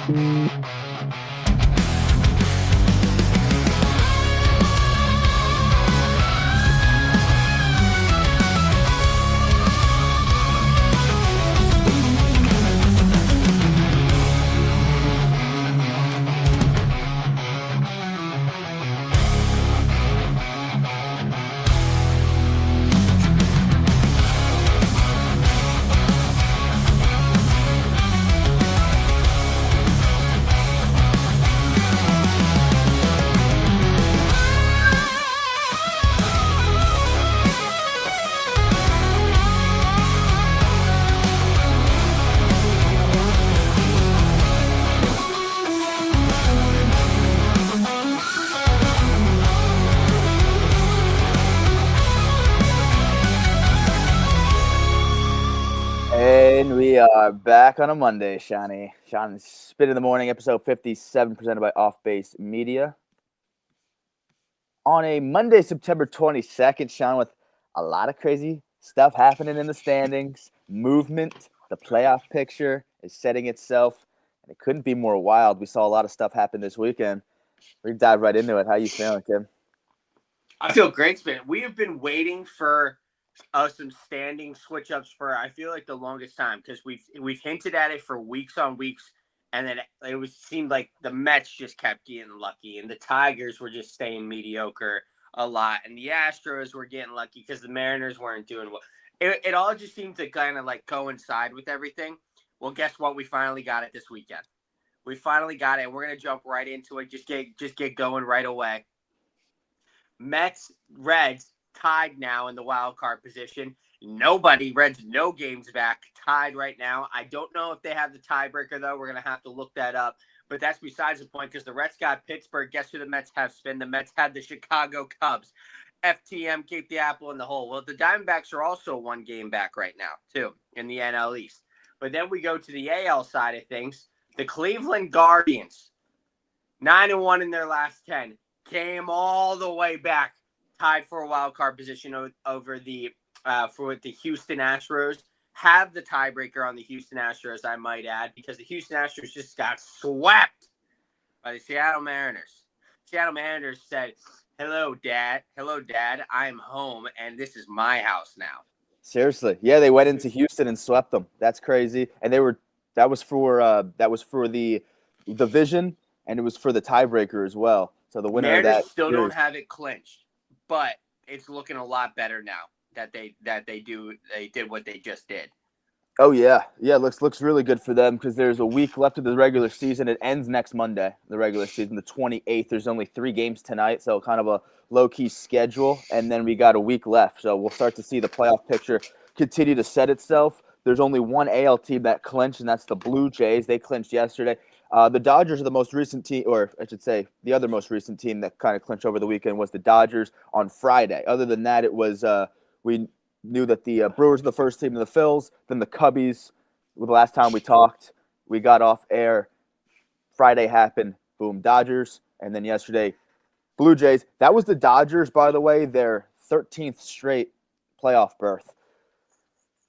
And we are back on a Monday, Shawnee. Sean's Spin in the Morning, episode 57, presented by Off Base Media. On a Monday, September 22nd, Sean, with a lot of crazy stuff happening in the standings, movement, the playoff picture is setting itself, and it couldn't be more wild. We saw a lot of stuff happen this weekend. We can dive right into it. How you feeling, Kim? I feel great, Spin. We have been waiting for some standing switch ups for I feel like the longest time because we've hinted at it for weeks on weeks, and then seemed like the Mets just kept getting lucky, and the Tigers were just staying mediocre a lot, and the Astros were getting lucky because the Mariners weren't doing well. It all just seemed to kind of like coincide with everything. Well, guess what? We finally got it this weekend. We finally got it, and we're gonna jump right into it. Just get going right away. Mets, Reds tied now in the wild card position. Reds no games back, tied right now. I don't know if they have the tiebreaker, though. We're going to have to look that up. But that's besides the point because the Reds got Pittsburgh. Guess who the Mets have, Spin? The Mets had the Chicago Cubs. FTM, keep the apple in the hole. Well, the Diamondbacks are also one game back right now, too, in the NL East. But then we go to the AL side of things. The Cleveland Guardians, 9-1 in their last 10, came all the way back. Tied for a wild card position over for the Houston Astros. Have the tiebreaker on the Houston Astros, I might add, because the Houston Astros just got swept by the Seattle Mariners. Seattle Mariners said, "Hello, Dad. Hello, Dad. I'm home, and this is my house now." Seriously, yeah, they went into Houston and swept them. That's crazy, and that was for the division, and it was for the tiebreaker as well. So the winner Mariners of that still don't have it clinched. But it's looking a lot better now that they did what they just did. Oh yeah, looks really good for them because there's a week left of the regular season. It ends next Monday, the regular season, the 28th. There's only 3 games tonight, so kind of a low-key schedule, and then we got a week left. So we'll start to see the playoff picture continue to set itself. There's only one AL team that clinched, and that's the Blue Jays. They clinched yesterday. The Dodgers are the most recent team, or I should say the other most recent team that kind of clinched over the weekend was the Dodgers on Friday. Other than that, it was we knew that the Brewers were the first team in the Phils, then the Cubbies. The last time we talked, we got off air. Friday happened, boom, Dodgers, and then yesterday, Blue Jays. That was the Dodgers, by the way, their 13th straight playoff berth.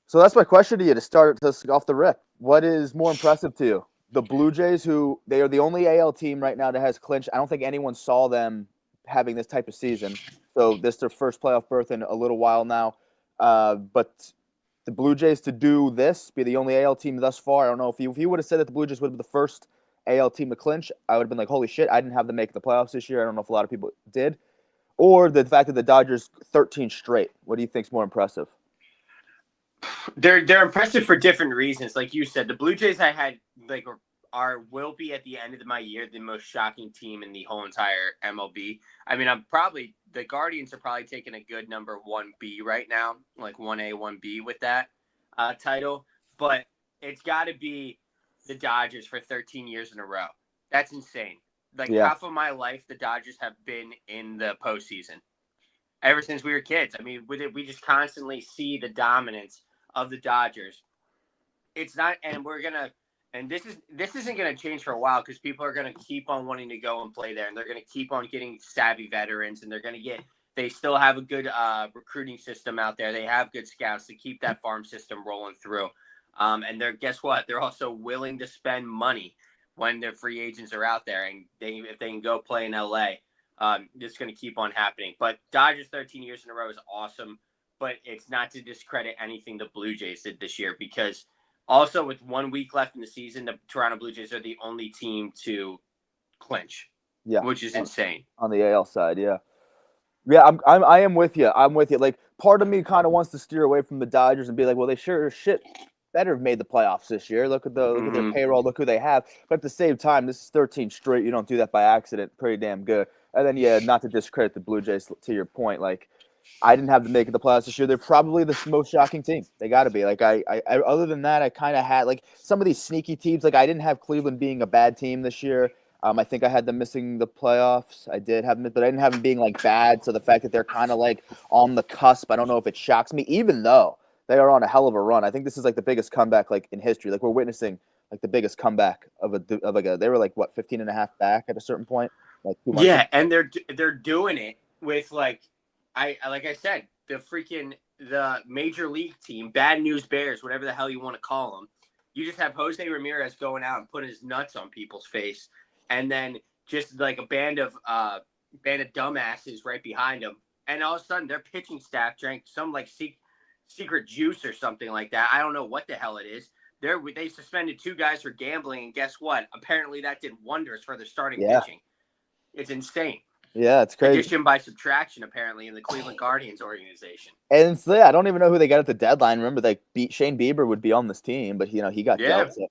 So that's my question to you to start this off the rip. What is more impressive to you? The Blue Jays, who they are the only AL team right now that has clinched. I don't think anyone saw them having this type of season. So this is their first playoff berth in a little while now. But the Blue Jays to do this, be the only AL team thus far, I don't know if you would have said that the Blue Jays would have been the first AL team to clinch, I would have been like, holy shit, I didn't have them make the playoffs this year. I don't know if a lot of people did. Or the fact that the Dodgers 13 straight. What do you think is more impressive? They're impressive for different reasons. Like you said, the Blue Jays I had will be at the end of my year the most shocking team in the whole entire MLB. I mean, the Guardians are probably taking a good number 1B right now, like 1A, 1B with that title. But it's got to be the Dodgers for 13 years in a row. That's insane. Half of my life, the Dodgers have been in the postseason ever since we were kids. I mean, we just constantly see the dominance of the Dodgers. It's not, and this isn't gonna change for a while because people are gonna keep on wanting to go and play there, and they're gonna keep on getting savvy veterans, and they still have a good recruiting system out there. They have good scouts to keep that farm system rolling through. And guess what? They're also willing to spend money. when their free agents are out there, and if they can go play in LA, it's going to keep on happening. But Dodgers 13 years in a row is awesome, but it's not to discredit anything the Blue Jays did this year, because also with 1 week left in the season, the Toronto Blue Jays are the only team to clinch, which is insane. On the AL side, yeah. Yeah, I am with you. I'm with you. Like, part of me kind of wants to steer away from the Dodgers and be like, well, they sure as shit better have made the playoffs this year. Look at their payroll. Look who they have. But at the same time, this is 13 straight. You don't do that by accident. Pretty damn good. And then, yeah, not to discredit the Blue Jays, to your point, like, I didn't have them making the playoffs this year. They're probably the most shocking team. They got to be. Like, I other than that, I kind of had, like, some of these sneaky teams. Like, I didn't have Cleveland being a bad team this year. I think I had them missing the playoffs. I did have them, but I didn't have them being, like, bad. So the fact that they're kind of, like, on the cusp, I don't know if it shocks me, even though they are on a hell of a run. I think this is, like, the biggest comeback, like, in history. Like, we're witnessing, like, the biggest comeback of they were, like, what, 15 and a half back at a certain point? Like, 2 months ago. And they're doing it with, like I said, the major league team, Bad News Bears, whatever the hell you want to call them. You just have Jose Ramirez going out and putting his nuts on people's face, and then just like a band of dumbasses right behind him, and all of a sudden their pitching staff drank some like secret juice or something like that. I don't know what the hell it is. They suspended 2 guys for gambling, and guess what? Apparently that did wonders for their starting pitching. It's insane. Yeah, it's crazy. Addition by subtraction, apparently, in the Cleveland Guardians organization. And so, yeah, I don't even know who they got at the deadline. Remember, like, Shane Bieber would be on this team, but he got dealt. So,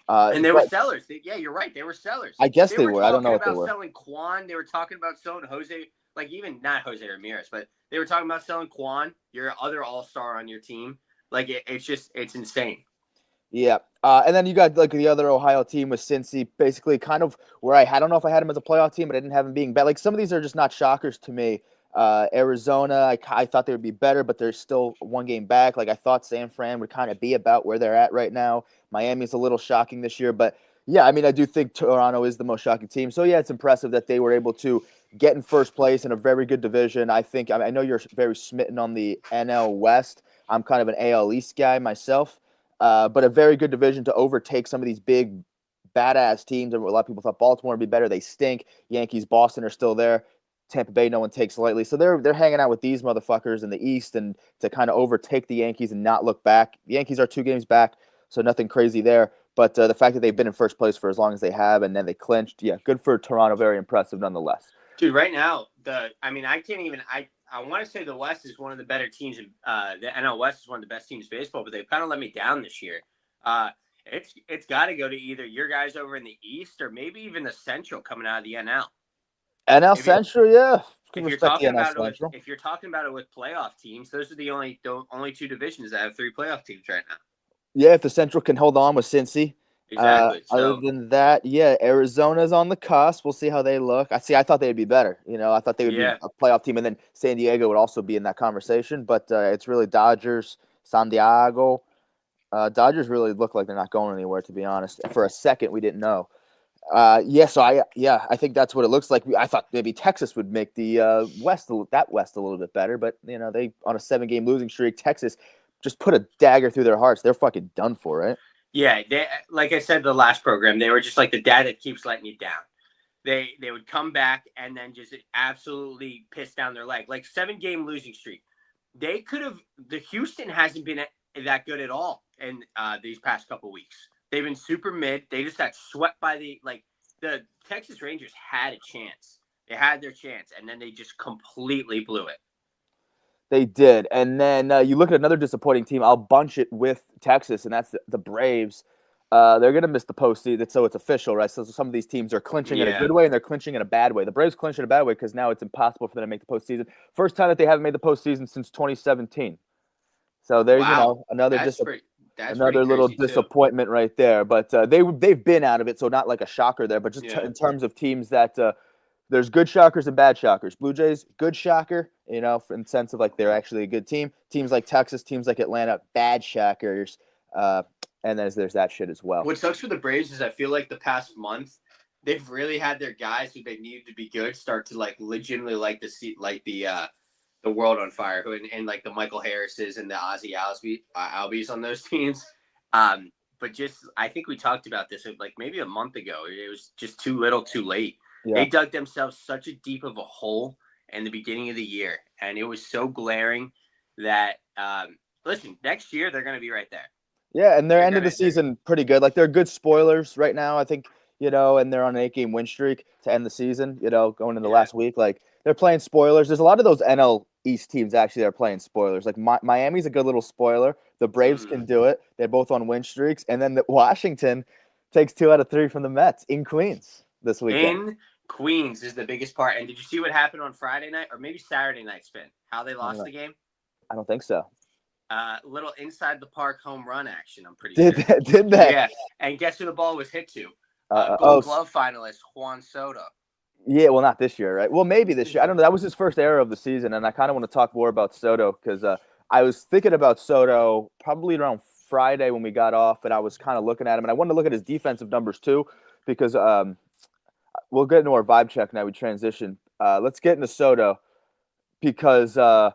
and they were sellers. You're right. They were sellers. I guess they were. I don't know what they were. They were talking about selling Quan. They were talking about selling Jose, like even not Jose Ramirez, but they were talking about selling Quan, your other all-star on your team. Like it's insane. Yeah. And then you got like the other Ohio team with Cincy, basically kind of where I don't know if I had them as a playoff team, but I didn't have them being bad. Like some of these are just not shockers to me. Arizona, I thought they would be better, but they're still 1 game back. Like I thought San Fran would kind of be about where they're at right now. Miami's a little shocking this year, but yeah, I mean, I do think Toronto is the most shocking team. So yeah, it's impressive that they were able to get in first place in a very good division. I know you're very smitten on the NL West. I'm kind of an AL East guy myself. But a very good division to overtake some of these big, badass teams. And a lot of people thought Baltimore would be better. They stink. Yankees, Boston are still there. Tampa Bay, no one takes lightly. So they're hanging out with these motherfuckers in the East, and to kind of overtake the Yankees and not look back. The Yankees are 2 games back, so nothing crazy there. But the fact that they've been in first place for as long as they have, and then they clinched, yeah, good for Toronto. Very impressive nonetheless. Dude, right now, I want to say the West is one of the better teams. The NL West is one of the best teams in baseball, but they've kind of let me down this year. It's got to go to either your guys over in the East or maybe even the Central coming out of the NL. Central, yeah. If you're talking about it with playoff teams, those are the only 2 divisions that have 3 playoff teams right now. Yeah, if the Central can hold on with Cincy. Exactly. Other than that, yeah, Arizona's on the cusp. We'll see how they look. I thought they'd be better. I thought they would be a playoff team, and then San Diego would also be in that conversation. But it's really Dodgers, San Diego. Dodgers really look like they're not going anywhere, to be honest. For a second, we didn't know. I think that's what it looks like. I thought maybe Texas would make the West a little bit better, but they on a 7-game losing streak. Texas just put a dagger through their hearts. They're fucking done for, right? Yeah, like I said the last program, they were just like the dad that keeps letting you down. They would come back and then just absolutely piss down their leg. Like 7-game losing streak. They could have. The Houston hasn't been that good at all in these past couple weeks. They've been super mid. They just got swept by the Texas Rangers had a chance. They had their chance, and then they just completely blew it. They did. And then you look at another disappointing team. I'll bunch it with Texas, and that's the Braves. They're going to miss the postseason, so it's official, right? So some of these teams are clinching in a good way, and they're clinching in a bad way. The Braves clinch in a bad way because now it's impossible for them to make the postseason. First time that they haven't made the postseason since 2017. So there's another little disappointment right there. But they've been out of it, so not like a shocker there. But just in terms of teams that there's good shockers and bad shockers. Blue Jays, good shocker, in the sense of like they're actually a good team. Teams like Texas, teams like Atlanta, bad shockers. And there's that shit as well. What sucks for the Braves is I feel like the past month they've really had their guys who they needed to be good start to like legitimately like the world on fire, and like the Michael Harrises and the Ozzy Albies on those teams. but just I think we talked about this like maybe a month ago. It was just too little, too late. Yeah. They dug themselves such a deep of a hole in the beginning of the year, and it was so glaring that listen, next year they're going to be right there. Yeah, and they're end of the season pretty good. Like they're good spoilers right now, I think, and they're on an 8-game win streak to end the season, going into the last week. Like they're playing spoilers. There's a lot of those NL East teams actually that are playing spoilers. Like Miami's a good little spoiler. The Braves can do it. They're both on win streaks. And then Washington takes 2 out of 3 from the Mets in Queens this weekend. In Queens is the biggest part. And did you see what happened on Friday night or maybe Saturday night, Spin? How they lost the game? I don't think so. Little inside the park home run action, I'm pretty sure. Did they? Yeah. And guess who the ball was hit to? Gold Glove finalist Juan Soto. Yeah, well, not this year, right? Well, maybe this year. I don't know. That was his first era of the season, and I kind of want to talk more about Soto because I was thinking about Soto probably around Friday when we got off, and I was kind of looking at him, and I wanted to look at his defensive numbers too because we'll get into our vibe check now. We transition. Let's get into Soto because I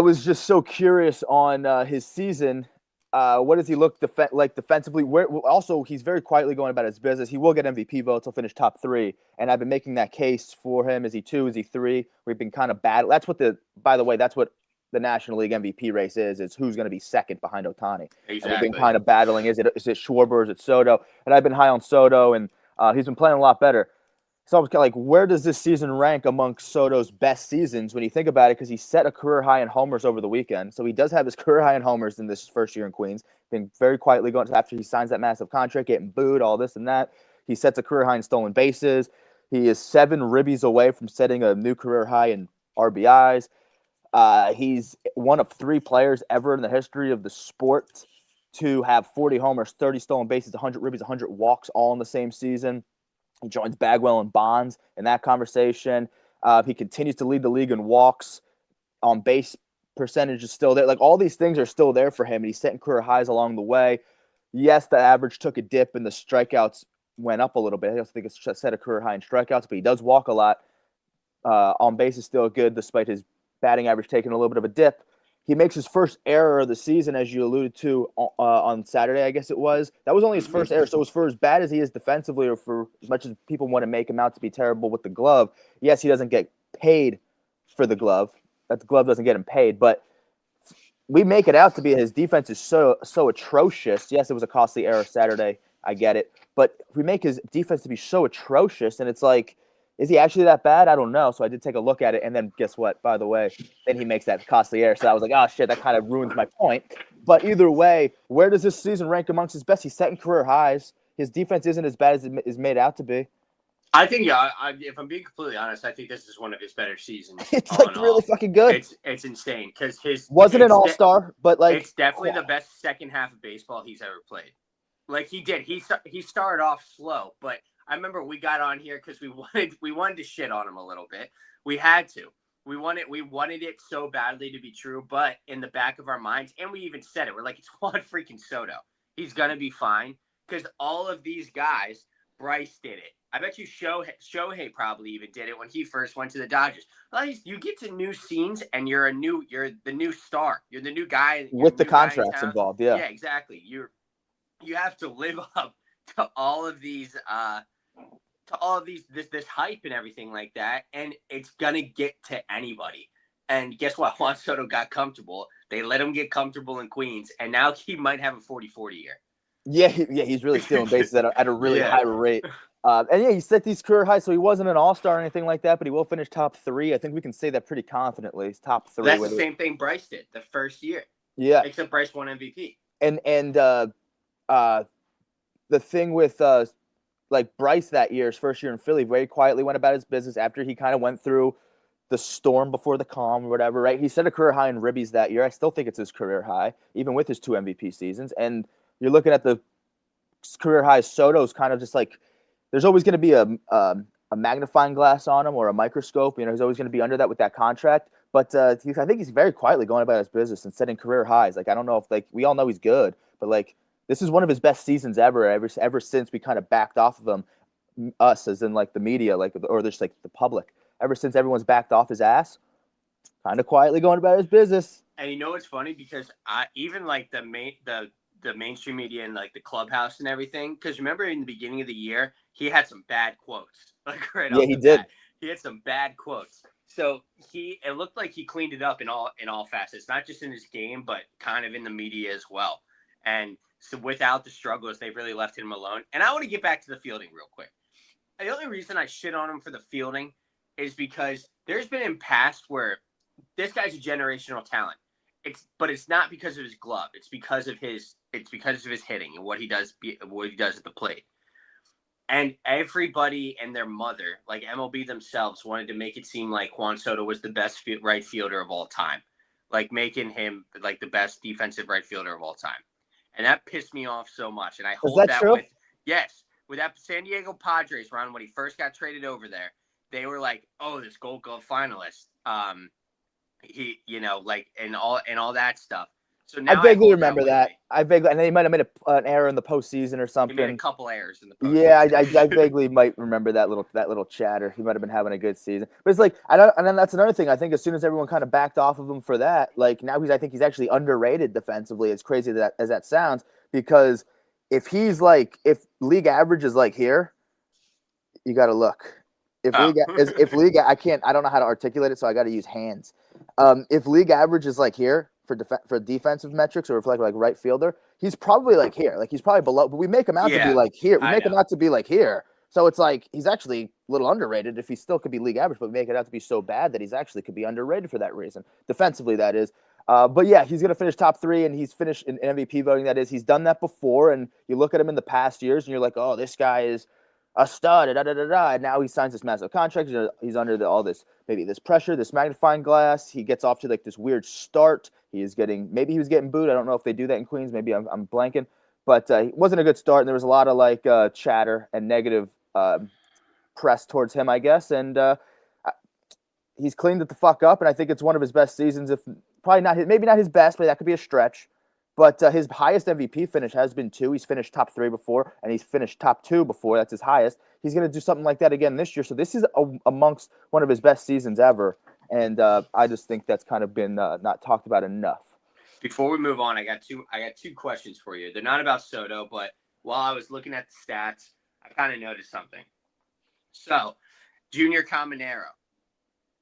was just so curious on his season. What does he look like defensively? Also, he's very quietly going about his business. He will get MVP votes. He'll finish top 3. And I've been making that case for him. Is he 2? Is he 3? We've been kind of bad. By the way, that's what the National League MVP race is who's going to be second behind Ohtani. Exactly. And we've been kind of battling. Is it Schwarber or is it Soto? And I've been high on Soto, and he's been playing a lot better. So I was kind of like, where does this season rank amongst Soto's best seasons when you think about it? Because he set a career high in homers over the weekend. So he does have his career high in homers in this first year in Queens. Been very quietly going after he signs that massive contract, getting booed, all this and that. He sets a career high in stolen bases. He is 7 ribbies away from setting a new career high in RBIs. He's one of 3 players ever in the history of the sport to have 40 homers, 30 stolen bases, 100 ribbies, 100 walks all in the same season. He joins Bagwell and Bonds in that conversation. He continues to lead the league in walks. On base percentage is still there. Like all these things are still there for him, and he's setting career highs along the way. Yes, the average took a dip, and the strikeouts went up a little bit. I don't think it's set a career high in strikeouts, but he does walk a lot. On base is still good, despite his batting average taking a little bit of a dip. He makes his first error of the season, as you alluded to, on Saturday, I guess it was. That was only his first error. So it was for as bad as he is defensively, or for as much as people want to make him out to be terrible with the glove. Yes, he doesn't get paid for the glove. That the glove doesn't get him paid. But we make it out to be his defense is so atrocious. Yes, it was a costly error Saturday. I get it. But we make his defense to be so atrocious, and it's like, is he actually that bad? I don't know. So I did take a look at it, and then guess what? By the way, then he makes that costly error. So I was like, oh, shit, that kind of ruins my point. But either way, where does this season rank amongst his best? He's setting career highs. His defense isn't as bad as it is made out to be. I think, if I'm being completely honest, I think this is one of his better seasons. It's like really fucking good. It's insane because wasn't an all-star, but like it's definitely the best second half of baseball he's ever played. Like he did. He started off slow, but I remember we got on here because we wanted to shit on him a little bit. We had to. We wanted it so badly to be true, but in the back of our minds, and we even said it, we're like, it's Juan freaking Soto. He's gonna be fine because all of these guys, Bryce did it. I bet you Shohei probably even did it when he first went to the Dodgers. Well, you get to new scenes and you're the new star. You're the new guy with the contracts involved. Yeah, yeah, exactly. You have to live up to all of these this hype and everything like that, and it's gonna get to anybody. And guess what? Juan Soto got comfortable. They let him get comfortable in Queens, and now he might have a 40-40 year. Yeah, he's really stealing bases at a really high rate. And yeah, he set these career highs, so he wasn't an all-star or anything like that, but he will finish top 3. I think we can say that pretty confidently. He's top 3. That's the same thing Bryce did the first year. Yeah, except Bryce won MVP. And the thing with like Bryce that year, his first year in Philly, very quietly went about his business after he kind of went through the storm before the calm or whatever, right? He set a career high in ribbies that year. I still think it's his career high, even with his 2 MVP seasons. And you're looking at the career high. Soto's kind of just like, there's always going to be a magnifying glass on him or a microscope. He's always going to be under that with that contract. But I think he's very quietly going about his business and setting career highs. Like, I don't know if, like, we all know he's good, but like, this is one of his best seasons ever since we kind of backed off of him, us as in like the media, like, or just like the public. Ever since everyone's backed off his ass, kind of quietly going about his business. And you know what's funny? Because even like the the mainstream media and like the clubhouse and everything. Because remember in the beginning of the year, he had some bad quotes. Like right Yeah, off he the did. bat, he had some bad quotes. So it looked like he cleaned it up in all facets, not just in his game, but kind of in the media as well. And so without the struggles, they've really left him alone. And I want to get back to the fielding real quick. The only reason I shit on him for the fielding is because there's been in past where this guy's a generational talent. But it's not because of his glove. It's because of his hitting and what he does at the plate. And everybody and their mother, like MLB themselves, wanted to make it seem like Juan Soto was the best right fielder of all time, like making him like the best defensive right fielder of all time. And that pissed me off so much. And I hold that true? with that San Diego Padres run when he first got traded over there, they were like, "Oh, this Gold Glove finalist." He, like and all that stuff. So now I vaguely remember that. And then he might have made an error in the postseason or something. He made a couple errors in the postseason. Yeah, I vaguely might remember that little chatter. He might have been having a good season, but it's like and then that's another thing. I think as soon as everyone kind of backed off of him for that, like now I think he's actually underrated defensively. As crazy as that sounds, because if league average is like here, you got to look. I don't know how to articulate it, so I got to use hands. If league average is like here for defensive metrics or for like right fielder, he's probably like here. Like he's probably below, but we make him out to be like here. We make him out to be like here. So it's like he's actually a little underrated if he still could be league average, but we make it out to be so bad that he's actually could be underrated for that reason. Defensively, that is. But yeah, he's going to finish top 3, and he's finished in MVP voting. That is, he's done that before, and you look at him in the past years, and you're like, oh, this guy is a stud, and now he signs this massive contract. He's under all this pressure, this magnifying glass. He gets off to like this weird start. Maybe he was getting booed. I don't know if they do that in Queens. Maybe I'm blanking, but it wasn't a good start. And there was a lot of like chatter and negative press towards him, I guess. And he's cleaned it the fuck up. And I think it's one of his best seasons. If probably not, maybe not his best, but that could be a stretch. But his highest MVP finish has been 2. He's finished top 3 before, and he's finished top 2 before. That's his highest. He's going to do something like that again this year. So this is amongst one of his best seasons ever. And I just think that's kind of been not talked about enough. Before we move on, I got two questions for you. They're not about Soto, but while I was looking at the stats, I kind of noticed something. So, Junior Caminero.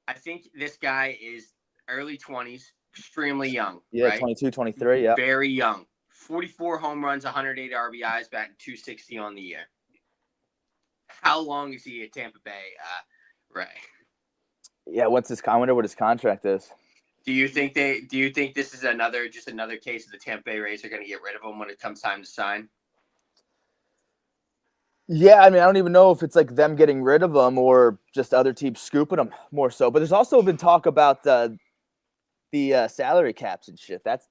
I think this guy is early 20s. Extremely young. Yeah, right? 22, 23, yeah. Very young. 44 home runs, 108 RBIs, batting .260 on the year. How long is he at Tampa Bay, Ray? Yeah, I wonder what his contract is. Do you think this is another case of the Tampa Bay Rays are going to get rid of him when it comes time to sign? Yeah, I mean, I don't even know if it's like them getting rid of him or just other teams scooping him more so. But there's also been talk about the salary caps and shit. That's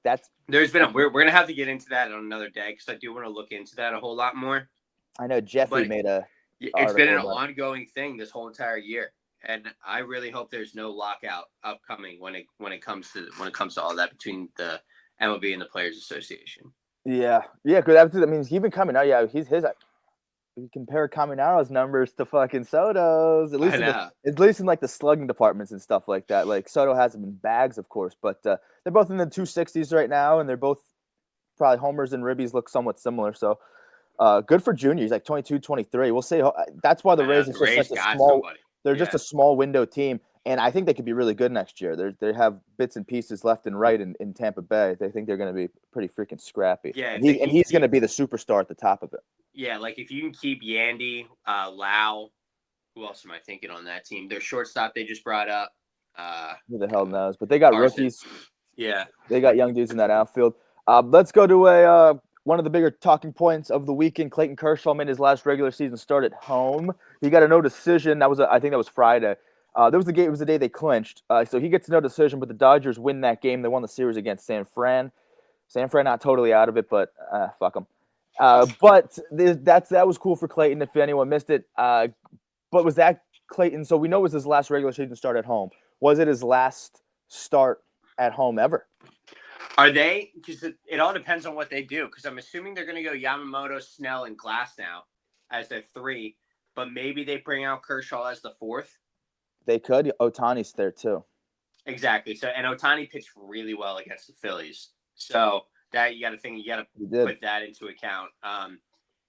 there's been we're gonna have to get into that on another day because I do want to look into that a whole lot more. I know Jeffrey made a. It's been an ongoing thing this whole entire year, and I really hope there's no lockout upcoming when it comes to all that between the MLB and the Players Association. Yeah, because I mean, even coming out, yeah, you compare Caminaro's numbers to fucking Soto's, at least in like the slugging departments and stuff like that. Like Soto has them in bags, of course, but they're both in the 260s right now, and they're both probably homers and ribbies look somewhat similar. So good for Junior. He's like 22, 23. We'll see. That's why the Rays are just such a small. They're just a small window team, and I think they could be really good next year. They have bits and pieces left and right in Tampa Bay. They think they're going to be pretty freaking scrappy. Yeah, and he's going to be the superstar at the top of it. Yeah, like if you can keep Yandy, Lau, who else am I thinking on that team? Their shortstop they just brought up. Who the hell knows? But they got Carson. Rookies. Yeah. They got young dudes in that outfield. Let's go to one of the bigger talking points of the weekend. Clayton Kershaw made his last regular season start at home. He got a no decision. I think that was Friday. It was the day they clinched. So he gets no decision, but the Dodgers win that game. They won the series against San Fran. San Fran not totally out of it, but fuck them. But that was cool for Clayton if anyone missed it. But was that Clayton? So we know it was his last regular season start at home. Was it his last start at home ever? Are they? Because it all depends on what they do. Because I'm assuming they're going to go Yamamoto, Snell, and Glass now as their 3. But maybe they bring out Kershaw as the 4th. They could. Ohtani's there too. Exactly. So and Ohtani pitched really well against the Phillies. So That you got to think. You got to put that into account.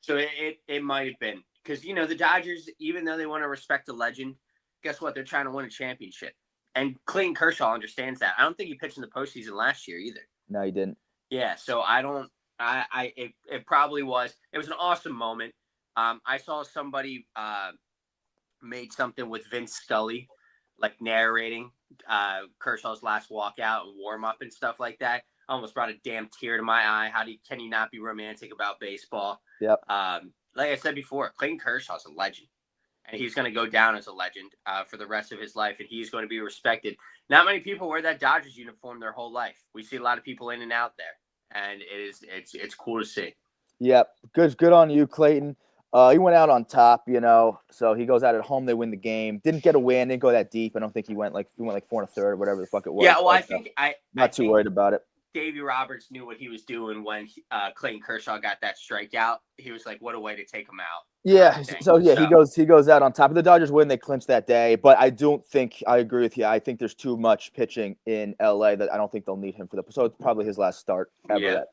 So it might have been because the Dodgers, even though they want to respect a legend, guess what? They're trying to win a championship, and Clayton Kershaw understands that. I don't think he pitched in the postseason last year either. No, he didn't. Yeah, so I don't. It probably was. It was an awesome moment. I saw somebody made something with Vince Scully, like narrating Kershaw's last walkout and warm up and stuff like that. I almost brought a damn tear to my eye. Can you not be romantic about baseball? Yep. Like I said before, Clayton Kershaw's a legend, and he's going to go down as a legend for the rest of his life, and he's going to be respected. Not many people wear that Dodgers uniform their whole life. We see a lot of people in and out there, and it's cool to see. Yep. Good on you, Clayton. He went out on top, so he goes out at home. They win the game. Didn't get a win. Didn't go that deep. I don't think he went like 4 1/3 or whatever the fuck it was. Yeah, well, I'm not too worried about it. Davey Roberts knew what he was doing when Clayton Kershaw got that strikeout. He was like, "What a way to take him out." Yeah. So he goes out on top. The Dodgers win. They clinch that day. But I don't think I agree with you. I think there's too much pitching in LA that I don't think they'll need him for so it's probably his last start ever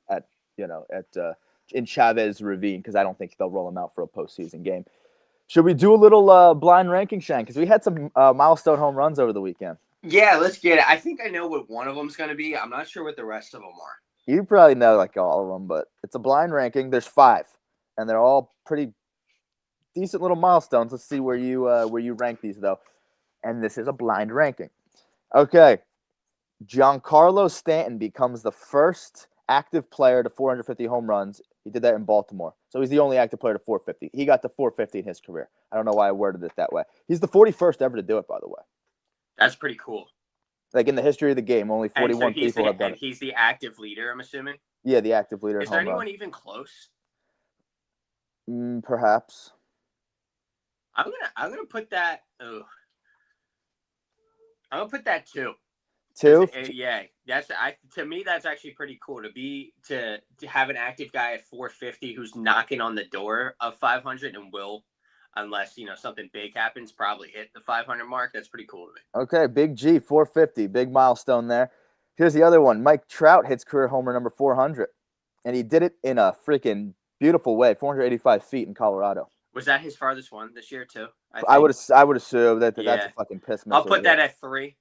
in Chavez Ravine, because I don't think they'll roll him out for a postseason game. Should we do a little blind ranking, Shane? Because we had some milestone home runs over the weekend. Yeah, let's get it. I think I know what one of them's going to be. I'm not sure what the rest of them are. You probably know like all of them, but it's a blind ranking. There's 5, and they're all pretty decent little milestones. Let's see where you rank these, though. And this is a blind ranking. Okay. Giancarlo Stanton becomes the first active player to 450 home runs. He did that in Baltimore. So he's the only active player to 450. He got to 450 in his career. I don't know why I worded it that way. He's the 41st ever to do it, by the way. That's pretty cool. Like in the history of the game, only 41 people have done it. He's the active leader, I'm assuming? Yeah, the active leader. Is there anyone even close? Perhaps. I'm gonna put that. I'm gonna put that 2. 2? Yeah, to me that's actually pretty cool to have an active guy at 450 who's knocking on the door of 500 and will, unless something big happens, probably hit the 500 mark. That's pretty cool to me. Okay, Big G 450, big milestone there. Here's the other one. Mike Trout hits career homer number 400, and he did it in a freaking beautiful way. 485 feet in Colorado. Was that his farthest one this year too? I would assume that's a fucking piss mess. I'll put that at 3.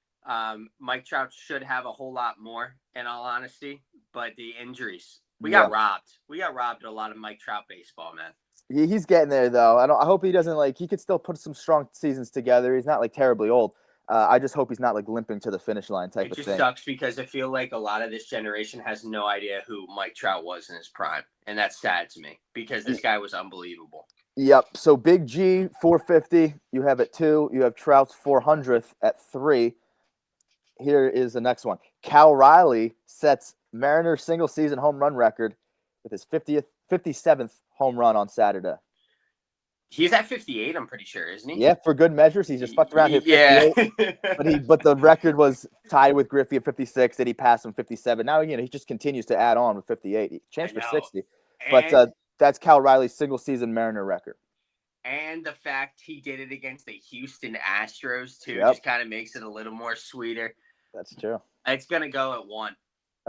Mike Trout should have a whole lot more, in all honesty, but the injuries, we got robbed. We got robbed at a lot of Mike Trout baseball, man. He's getting there though. I hope he doesn't he could still put some strong seasons together. He's not like terribly old. I just hope he's not like limping to the finish line type of thing. It just sucks because I feel like a lot of this generation has no idea who Mike Trout was in his prime, and that's sad to me because this guy was unbelievable. Yep. So Big G 450, you have at 2. You have Trout's 400th at 3. Here is the next one. Cal Riley sets Mariners single season home run record with his 57th home run on Saturday. He's at 58, I'm pretty sure, isn't he? Yeah, for good measures. He's just fucked around here. 58. Yeah. But the record was tied with Griffey at 56, and he passed him 57. Now, he just continues to add on with 58. Chance for 60. But that's Cal Riley's single season Mariner record. And the fact he did it against the Houston Astros, too, just kind of makes it a little more sweeter. That's true. It's going to go at 1.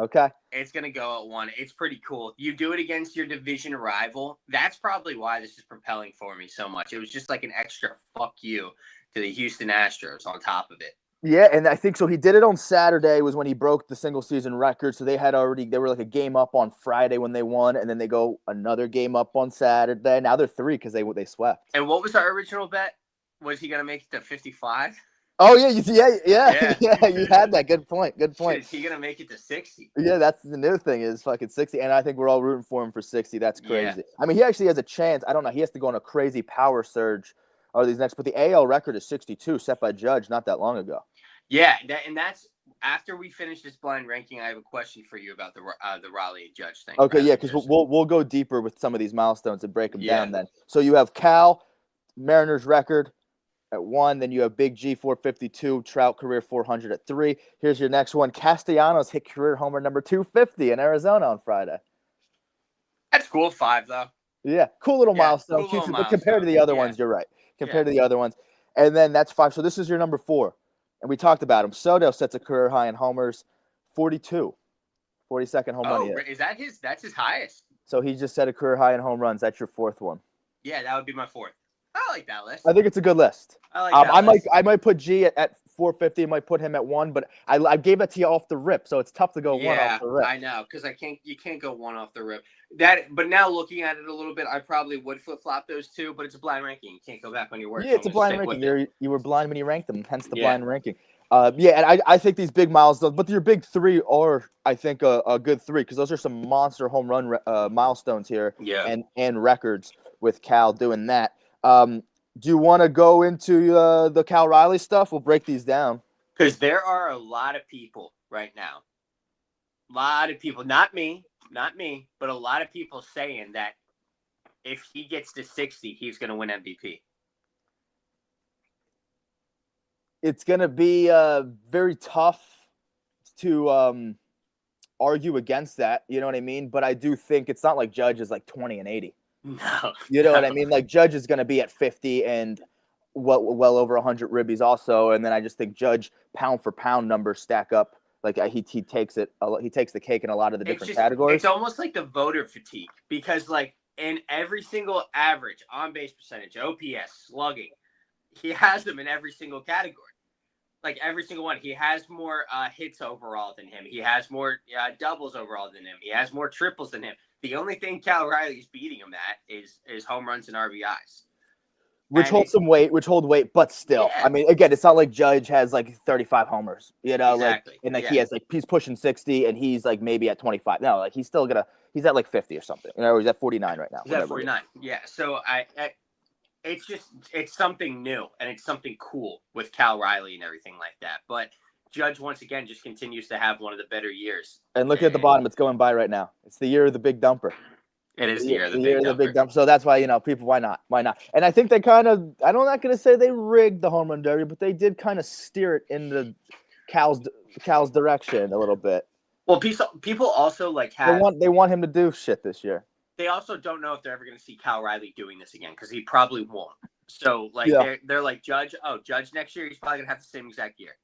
Okay. It's going to go at 1. It's pretty cool. You do it against your division rival. That's probably why this is propelling for me so much. It was just like an extra fuck you to the Houston Astros on top of it. Yeah, and I think so. He did it on Saturday was when he broke the single season record. So they were like a game up on Friday when they won, and then they go another game up on Saturday. Now they're 3 because they swept. And what was our original bet? Was he going to make it to 55? Oh, yeah. You had that. Good point. Shit, is he going to make it to 60? Yeah, that's the new thing is fucking 60. And I think we're all rooting for him for 60. That's crazy. Yeah. I mean, he actually has a chance. I don't know. He has to go on a crazy power surge or these next. But the AL record is 62 set by Judge not that long ago. Yeah, that's after we finish this blind ranking. I have a question for you about the Raleigh and Judge thing. Okay, yeah, because we'll go deeper with some of these milestones and break them down then. So you have Cal, Mariners record at 1. Then you have Big G 452, Trout career 400 at 3. Here's your next one. Castellanos hit career homer number 250 in Arizona on Friday. That's cool. 5 though. Yeah, cool little milestone. But compared to the other ones, you're right. Compared to the other ones, and then that's 5. So this is your number 4. And we talked about him. Soto sets a career high in homers, 42 42nd home run. Oh, is that his? That's his highest. So he just set a career high in home runs. That's your fourth one. Yeah, that would be my fourth. I like that list. I think it's a good list. I like that list. I might put G at 450. I might put him at 1, but I gave that to you off the rip, so it's tough to go 1 off the rip. I know, because you can't go 1 off the rip. But now looking at it a little bit, I probably would flip flop those two, but it's a blind ranking. You can't go back on your word. Yeah, it's a blind ranking. You were blind when you ranked them, hence the blind ranking. And I think these big milestones, but your big 3 are, I think, a good 3 because those are some monster home run milestones here. Yeah. And records with Cal doing that. Do you want to go into the Cal Riley stuff? We'll break these down. Because there are a lot of people right now. A lot of people, not me, but a lot of people saying that if he gets to 60, he's going to win MVP. It's going to be very tough to argue against that. You know what I mean? But I do think it's not like Judge is like 20 and 80. No. You know what I mean? Like Judge is going to be at 50 and well over 100 ribbies also. And then I just think Judge pound for pound numbers stack up. Like he takes it. He takes the cake in a lot of the different categories. It's almost like the voter fatigue because like in every single average, on base percentage, OPS, slugging, he has them in every single category. Like every single one. He has more hits overall than him. He has more doubles overall than him. He has more triples than him. The only thing Cal Riley's beating him at is home runs and RBIs. Which hold weight, but still. Yeah. I mean, again, it's not like Judge has like 35 homers, you know, exactly. He's pushing 60 and he's like maybe at 25. No, like he's at like 50 or something. You know, he's at 49 right now. He's at 49. Yeah. So it's something new and it's something cool with Cal Riley and everything like that. But Judge once again just continues to have one of the better years. And look at the bottom; it's going by right now. It's the year of the big dumper. It is the year of the big dumper. So that's why people. Why not? And I think they kind of. I'm not going to say they rigged the home run derby, but they did kind of steer it in the Cal's direction a little bit. Well, people also like have. They want him to do shit this year. They also don't know if they're ever going to see Cal Riley doing this again because he probably won't. So they're like Judge. Oh, Judge next year he's probably going to have the same exact year.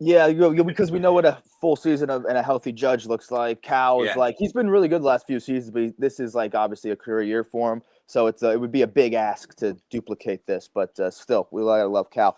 Yeah, because we know what a full season and a healthy Judge looks like. Cal is like he's been really good the last few seasons, but this is like obviously a career year for him. So it would be a big ask to duplicate this, but still, we love Cal.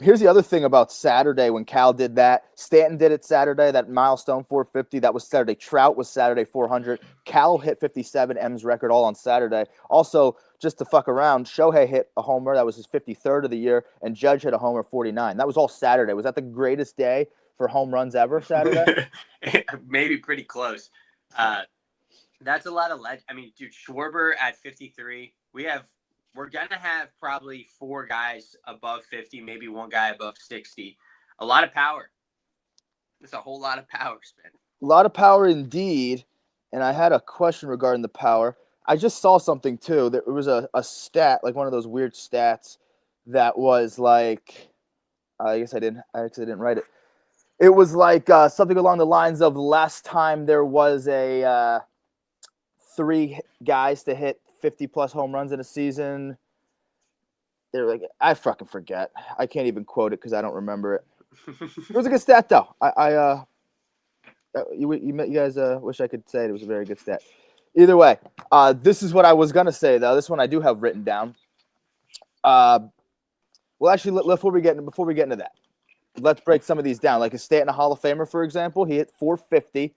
Here's the other thing about Saturday when Cal did that. Stanton did it Saturday, that milestone 450. That was Saturday. Trout was Saturday 400. Cal hit 57, M's record all on Saturday. Also, just to fuck around, Shohei hit a homer. That was his 53rd of the year, and Judge hit a homer 49. That was all Saturday. Was that the greatest day for home runs ever, Saturday? Maybe pretty close. That's a lot of I mean, dude, Schwarber at 53. We're going to have probably 4 guys above 50, maybe 1 guy above 60. A lot of power. It's a whole lot of power, Spin. A lot of power indeed. And I had a question regarding the power. I just saw something, too. There was a stat, like one of those weird stats that was like – I actually didn't write it. It was like something along the lines of last time there was a 3 guys to hit 50-plus home runs in a season. They're like, I fucking forget. I can't even quote it because I don't remember it. It was a good stat, though. You guys wish I could say it was a very good stat. Either way, this is what I was gonna say, though. This one I do have written down. Well, actually, before we get into that, let's break some of these down. Like a Stanton, a Hall of Famer, for example, he hit 450.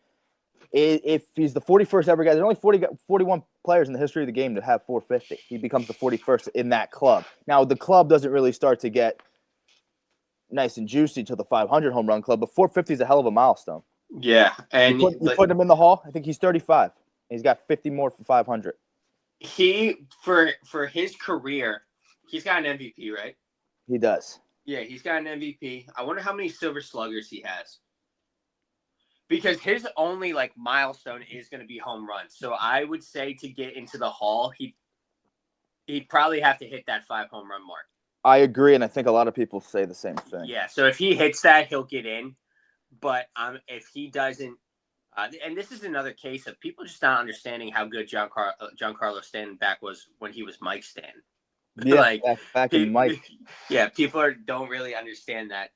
If he's the 41st ever guy, there's only 41 players in the history of the game to have 450. He becomes the 41st in that club. Now, the club doesn't really start to get nice and juicy till the 500 home run club, but 450 is a hell of a milestone. Yeah. And you put him in the Hall, I think he's 35. He's got 50 more for 500. For his career, he's got an MVP, right? He does. Yeah, he's got an MVP. I wonder how many Silver Sluggers he has. Because his only milestone is going to be home runs. So I would say to get into the Hall, he'd probably have to hit that 5 home run mark. I agree, and I think a lot of people say the same thing. Yeah, so if he hits that, he'll get in. But if he doesn't, and this is another case of people just not understanding how good Giancarlo Stanton back was when he was Mike Stanton. Yeah, back in Mike. Yeah, people don't really understand that.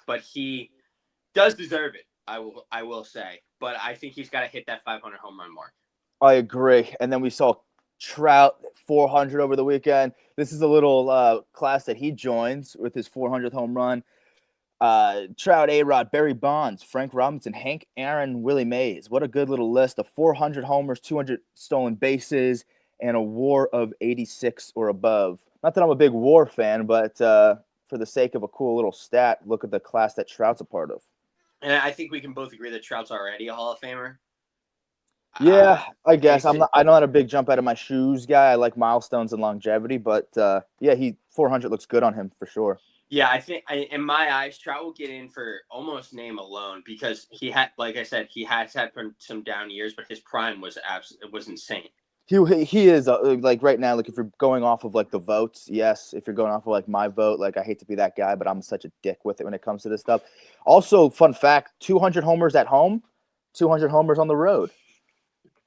But he does deserve it. I will say, but I think he's got to hit that 500 home run mark. I agree. And then we saw Trout 400 over the weekend. This is a little class that he joins with his 400th home run. Trout, A-Rod, Barry Bonds, Frank Robinson, Hank Aaron, Willie Mays. What a good little list of 400 homers, 200 stolen bases, and a WAR of 86 or above. Not that I'm a big WAR fan, but for the sake of a cool little stat, look at the class that Trout's a part of. And I think we can both agree that Trout's already a Hall of Famer. Yeah, I guess Jason, I'm not a big jump out of my shoes guy. I like milestones and longevity, but yeah, 400 looks good on him for sure. Yeah, I think in my eyes, Trout will get in for almost name alone because he had, like I said, he has had some down years, but his prime was insane. He is like right now. Like if you're going off of like the votes, yes. If you're going off of like my vote, like I hate to be that guy, but I'm such a dick with it when it comes to this stuff. Also, fun fact: 200 homers at home, 200 homers on the road.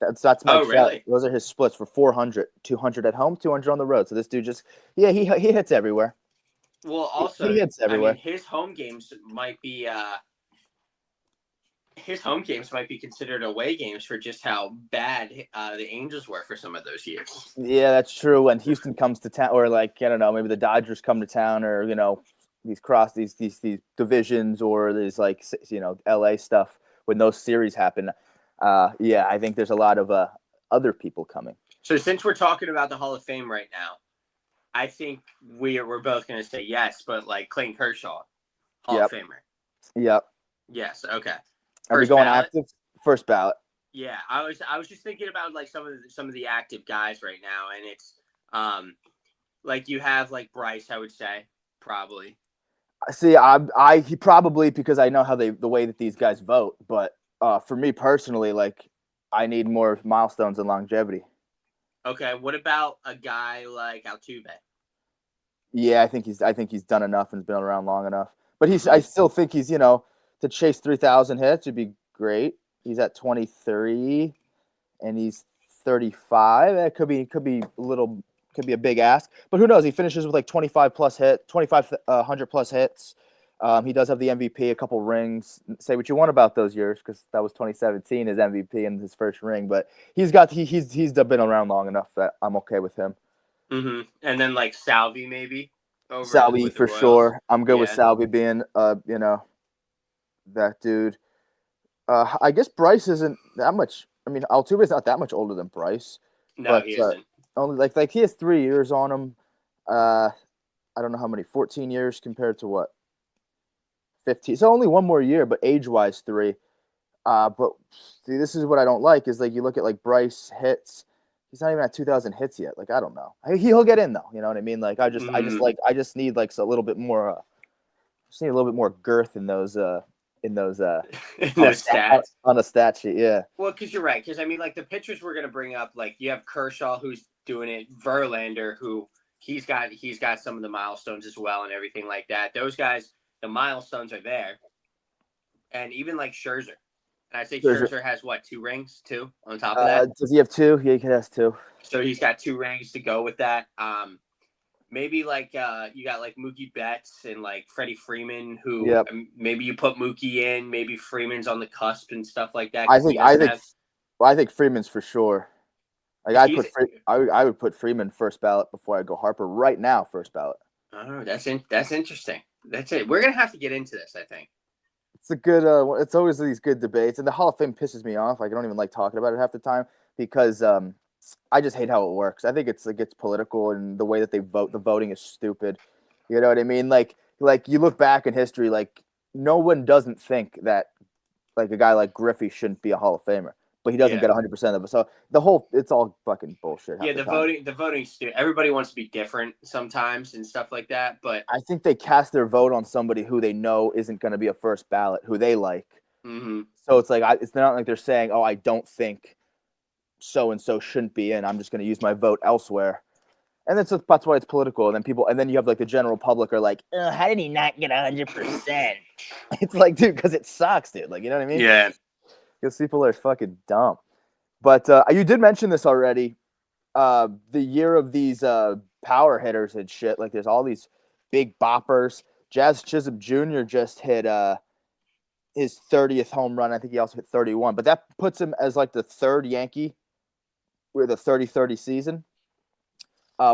That's my really? Those are his splits for 400, 200 at home, 200 on the road. So this dude just he hits everywhere. Well, also, he hits everywhere. I mean, his home games might be considered away games for just how bad the Angels were for some of those years. Yeah, that's true. When Houston comes to town, or like I don't know, maybe the Dodgers come to town, or these divisions, or these like LA stuff when those series happen. Yeah, I think there's a lot of other people coming. So since we're talking about the Hall of Fame right now, I think we're both going to say yes, but like Clayton Kershaw, Hall of Famer. Yep. Yes. Okay. Are we going active? First ballot. Yeah, I was just thinking about like some of the active guys right now, and it's like you have like Bryce, I would say probably. See, he probably, because I know how the way that these guys vote, but for me personally, like I need more milestones and longevity. Okay, what about a guy like Altuve? Yeah, I think he's done enough and been around long enough. But I still think he's to chase 3,000 hits would be great. He's at 23, and he's 35. That could be a big ask. But who knows? He finishes with like 2,500 plus hits. He does have the MVP, a couple rings. Say what you want about those years, because that was 2017 his MVP and his first ring. But he's been around long enough that I'm okay with him. Mm-hmm. And then like Salvi maybe. Salvi for sure. I'm good with Salvi being that dude. I guess Bryce isn't that much. I mean, Altuve's not that much older than Bryce. No, but, he isn't. Only like he has 3 years on him. I don't know how many. 14 years compared to what? 15. So only one more year, but age-wise 3. But see, this is what I don't like is like you look at like Bryce hits. He's not even at 2,000 hits yet. Like I don't know. He'll get in though. You know what I mean? Like I just need like a little bit more. Just need a little bit more girth in those stats on a stat sheet. Yeah. Well, because you're right. Because I mean, like the pitchers we're gonna bring up, like you have Kershaw who's doing it, Verlander who he's got some of the milestones as well and everything like that. Those guys, the milestones are there, and even like Scherzer. And I say Scherzer has what, 2 rings too on top of that. Does he have 2? Yeah, he has 2. So he's got 2 rings to go with that. Maybe like you got like Mookie Betts and like Freddie Freeman, who maybe you put Mookie in, maybe Freeman's on the cusp and stuff like that. I think Freeman's for sure. Like I would put Freeman first ballot before I go Harper right now. First ballot. Oh, that's interesting. That's it. We're gonna have to get into this, I think. It's a good. It's always these good debates, and the Hall of Fame pisses me off. Like I don't even like talking about it half the time because I just hate how it works. I think it's political, and the way that they vote, the voting is stupid. You know what I mean? Like you look back in history, like no one doesn't think that like a guy like Griffey shouldn't be a Hall of Famer, but he doesn't get 100% of it. So it's all fucking bullshit. Yeah, the voting stupid. Everybody wants to be different sometimes and stuff like that, but I think they cast their vote on somebody who they know isn't going to be a first ballot, who they like. Mm-hmm. So it's like it's not like they're saying, "Oh, I don't think so and so shouldn't be in. I'm just going to use my vote elsewhere." And that's why it's political. And then you have like the general public are like, "How did he not get 100%?" It's like, dude, because it sucks, dude. Like, you know what I mean? Yeah. Because people are fucking dumb. But you did mention this already. The year of these power hitters and shit. Like, there's all these big boppers. Jazz Chisholm Jr. just hit his 30th home run. I think he also hit 31. But that puts him as like the third Yankee with a 30-30 season,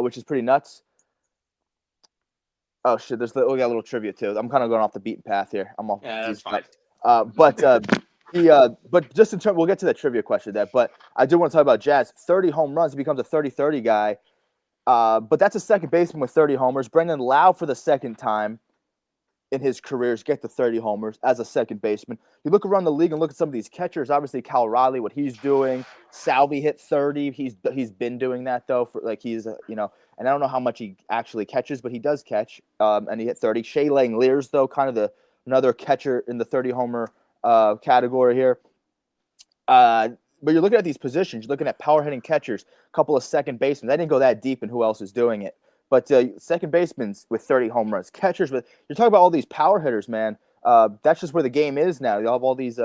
which is pretty nuts. Oh shit! We got a little trivia too. I'm kind of going off the beaten path here. I'm off. Yeah, that's fine. But just in terms, we'll get to that trivia question there. But I do want to talk about Jazz. 30 home runs, he becomes a 30-30 guy. But that's a second baseman with 30 homers. Brendan Lau, for the second time in his careers, get to 30 homers as a second baseman. You look around the league and look at some of these catchers. Obviously, Cal Riley, what he's doing. Salvi hit 30. He's been doing that though for like he's and I don't know how much he actually catches, but he does catch. And he hit 30. Shea Langeliers though, kind of another catcher in the 30 homer category here. But you're looking at these positions. You're looking at power hitting catchers, a couple of second basemen. I didn't go that deep in who else is doing it. But second basemen with 30 home runs, catchers with – you're talking about all these power hitters, man. That's just where the game is now. You have all these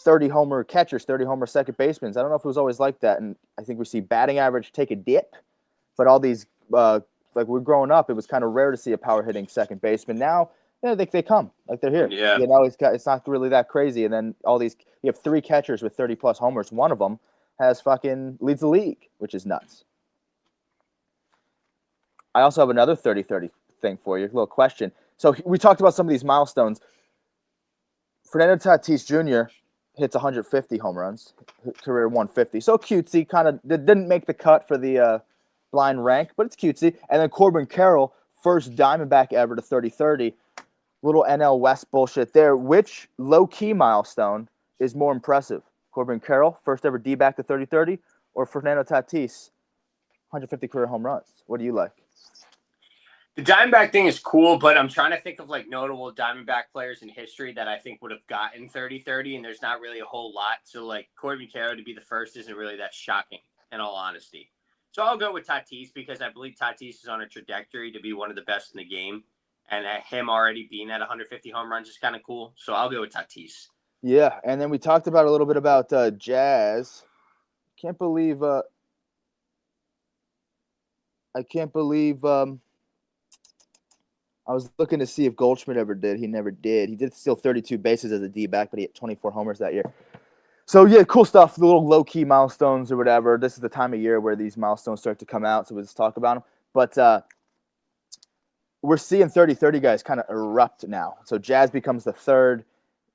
30-homer catchers, 30-homer second basemen. I don't know if it was always like that. And I think we see batting average take a dip. But all these like we're growing up, it was kind of rare to see a power-hitting second baseman. Now, they come. Like, they're here. Yeah. It's not really that crazy. And then all these – you have 3 catchers with 30-plus homers. One of them has leads the league, which is nuts. I also have another 30-30 thing for you, a little question. So we talked about some of these milestones. Fernando Tatis Jr. hits 150 home runs, career 150. So cutesy, kind of didn't make the cut for the blind rank, but it's cutesy. And then Corbin Carroll, first Diamondback ever to 30-30. Little NL West bullshit there. Which low-key milestone is more impressive? Corbin Carroll, first ever D-back to 30-30, or Fernando Tatis, 150 career home runs? What do you like? The Diamondback thing is cool, but I'm trying to think of like notable Diamondback players in history that I think would have gotten 30-30, and there's not really a whole lot. So like Corbin Carroll to be the first isn't really that shocking, in all honesty. So I'll go with Tatis because I believe Tatis is on a trajectory to be one of the best in the game, and him already being at 150 home runs is kind of cool. So I'll go with Tatis. Yeah, and then we talked about a little bit about Jazz. Can't believe I was looking to see if Goldschmidt ever did. He never did. He did steal 32 bases as a D-back, but he hit 24 homers that year. So, yeah, cool stuff. The little low-key milestones or whatever. This is the time of year where these milestones start to come out, so we'll just talk about them. But we're seeing 30-30 guys kind of erupt now. So Jazz becomes the third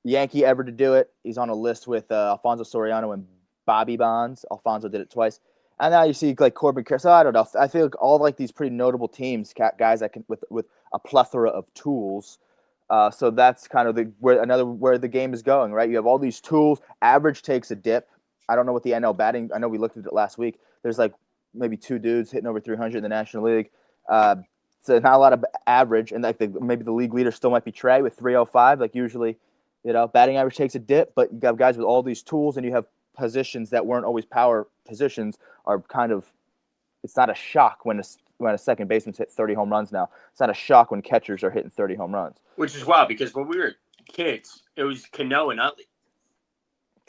Yankee ever to do it. He's on a list with Alfonso Soriano and Bobby Bonds. Alfonso did it twice. And now you see like Corbin Kershaw. So I don't know. I feel like all like these pretty notable teams, guys that can with a plethora of tools. So that's kind of where the game is going, right? You have all these tools. Average takes a dip. I don't know what the NL batting. I know we looked at it last week. There's like maybe 2 dudes hitting over 300 in the National League. So not a lot of average, and like maybe the league leader still might be Trey with 305. Like usually, batting average takes a dip, but you have guys with all these tools, and you have positions that weren't always power positions are kind of. It's not a shock when a second baseman's hit 30 home runs now. It's not a shock when catchers are hitting 30 home runs. Which is wild because when we were kids, it was Cano and Utley.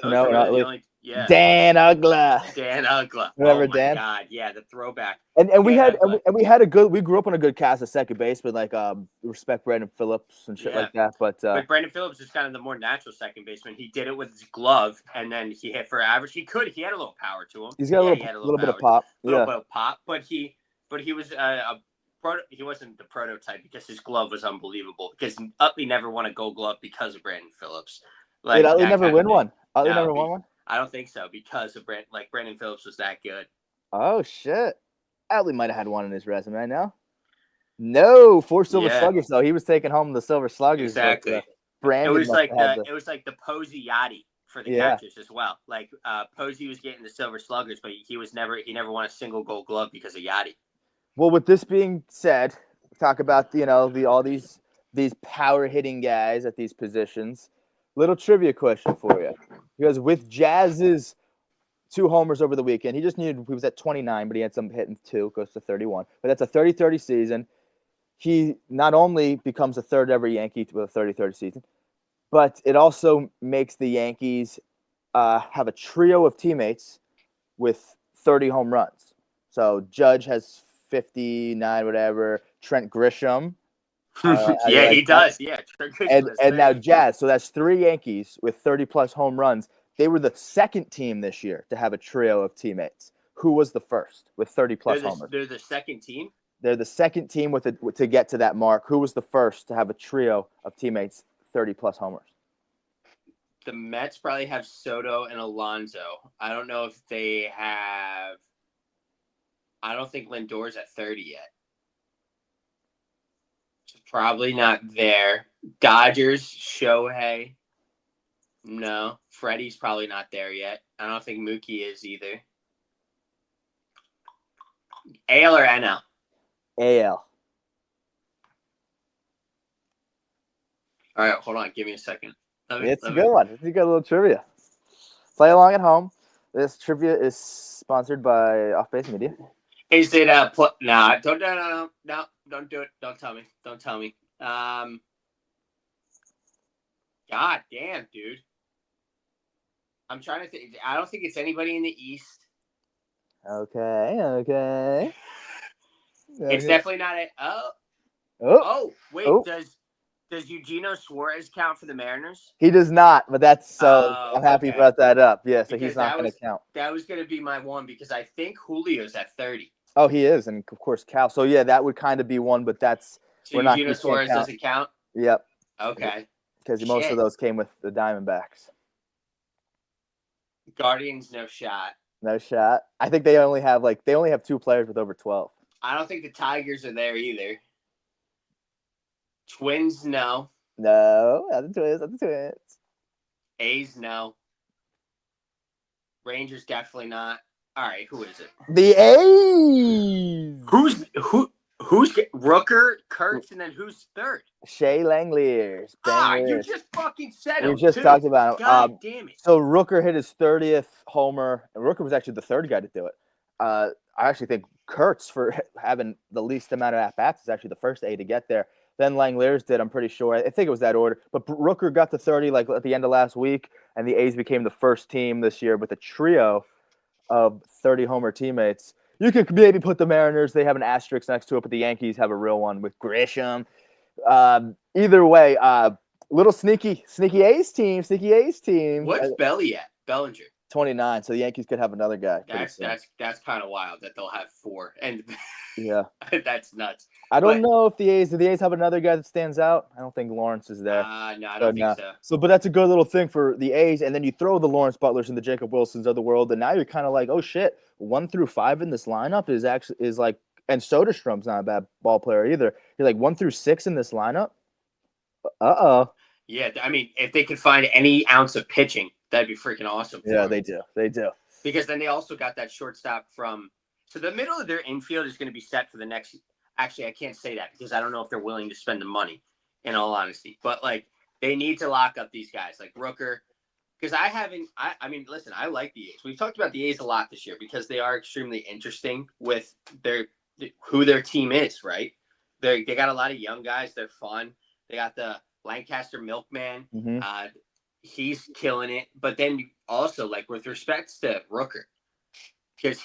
Cano and Utley. Yeah. Dan Ugla. Dan Ugla. Remember oh my Dan? God, yeah, the throwback. And we had a good. We grew up on a good cast of second base, but like respect Brandon Phillips and shit like that. But Brandon Phillips is kind of the more natural second baseman. He did it with his glove, and then he hit for average. He had a little power to him. He's got a little bit of pop. Little bit of pop, but he was he wasn't the prototype because his glove was unbelievable. Because Utley never won a Gold Glove because of Brandon Phillips. Did Utley never win one? Utley never won one. I don't think so because of Brandon Phillips was that good. Oh shit! Utley might have had one in his resume. No, 4 Silver Sluggers though. He was taking home the Silver Sluggers. Exactly. It was like the Posey Yachty for the catchers as well. Like Posey was getting the Silver Sluggers, but he never won a single Gold Glove because of Yachty. Well, with this being said, talk about all these power hitting guys at these positions. Little trivia question for you, because with Jazz's 2 homers over the weekend, he was at 29, but he had some hitting 2, goes to 31. But that's a 30-30 season. He not only becomes the third ever Yankee with a 30-30 season, but it also makes the Yankees have a trio of teammates with 30 home runs. So Judge has 59, whatever. Trent Grisham Yeah, like he that? does. Yeah, Trent Grisham And has and now 30. Jazz. So that's 3 Yankees with 30+ home runs. They were the second team this year to have a trio of teammates. Who was the first with 30+ homers? They're the second team. They're the second team to get to that mark. Who was the first to have a trio of teammates 30+ homers? The Mets probably have Soto and Alonso. I don't know if they have. I don't think Lindor's at 30 yet. Probably not there. Dodgers, Shohei. No. Freddie's probably not there yet. I don't think Mookie is either. AL or NL? AL. All right, hold on. Give me a second. It's a good one. It's a good little trivia. Play along at home. This trivia is sponsored by Off Base Media. Is it nah, don't do it. Don't tell me. Don't tell me. God damn, dude. I'm trying to think. I don't think it's anybody in the East. Okay. It's definitely not it. Wait. Oh. Does Eugenio Suarez count for the Mariners? He does not, but that's so. I'm happy you brought that up. Yeah, so because he's not going to count. That was going to be my one because I think Julio's at 30. Oh, he is, and of course Cal. So yeah, that would kind of be one, but that's so we're Eugenio Suarez doesn't count. Yep. Okay. Because most of those came with the Diamondbacks. Guardians, no shot. No shot. I think they only have 2 players with over 12. I don't think the Tigers are there either. Twins, no. No, not the Twins. A's, no. Rangers, definitely not. All right, who is it? The A's. Who's Rooker, Kurtz, and then who's third? Shea Langeliers. You just fucking said him. We just talked about him. God damn it. So Rooker hit his 30th homer. And Rooker was actually the third guy to do it. I actually think Kurtz, for having the least amount of at-bats, is actually the first A to get there. Then Langeliers did, I'm pretty sure. I think it was that order. But Rooker got to 30 at the end of last week, and the A's became the first team this year with a trio of 30-homer teammates. You could maybe put the Mariners. They have an asterisk next to it, but the Yankees have a real one with Grisham. Either way, little sneaky A's team. What's Belly at? Bellinger. 29. So the Yankees could have another guy. That's kind of wild that they'll have 4. And yeah, that's nuts. I don't know if the A's have another guy that stands out. I don't think Lawrence is there. No, I don't think so. But that's a good little thing for the A's. And then you throw the Lawrence Butlers and the Jacob Wilsons of the world, and now you're kind of like, oh shit, 1 through 5 in this lineup is like, and Soderstrom's not a bad ball player either. You're like 1 through 6 in this lineup. Yeah, I mean, if they could find any ounce of pitching, that'd be freaking awesome. Yeah, they do. Because then they also got that shortstop so the middle of their infield is going to be set for the next. Actually, I can't say that because I don't know if they're willing to spend the money, in all honesty. But they need to lock up these guys like Rooker, because I mean, listen, I like the A's. We've talked about the A's a lot this year because they are extremely interesting with who their team is. Right? They got a lot of young guys. They're fun. They got the Lancaster Milkman. Mm-hmm. He's killing it. But then also, with respects to Rooker, because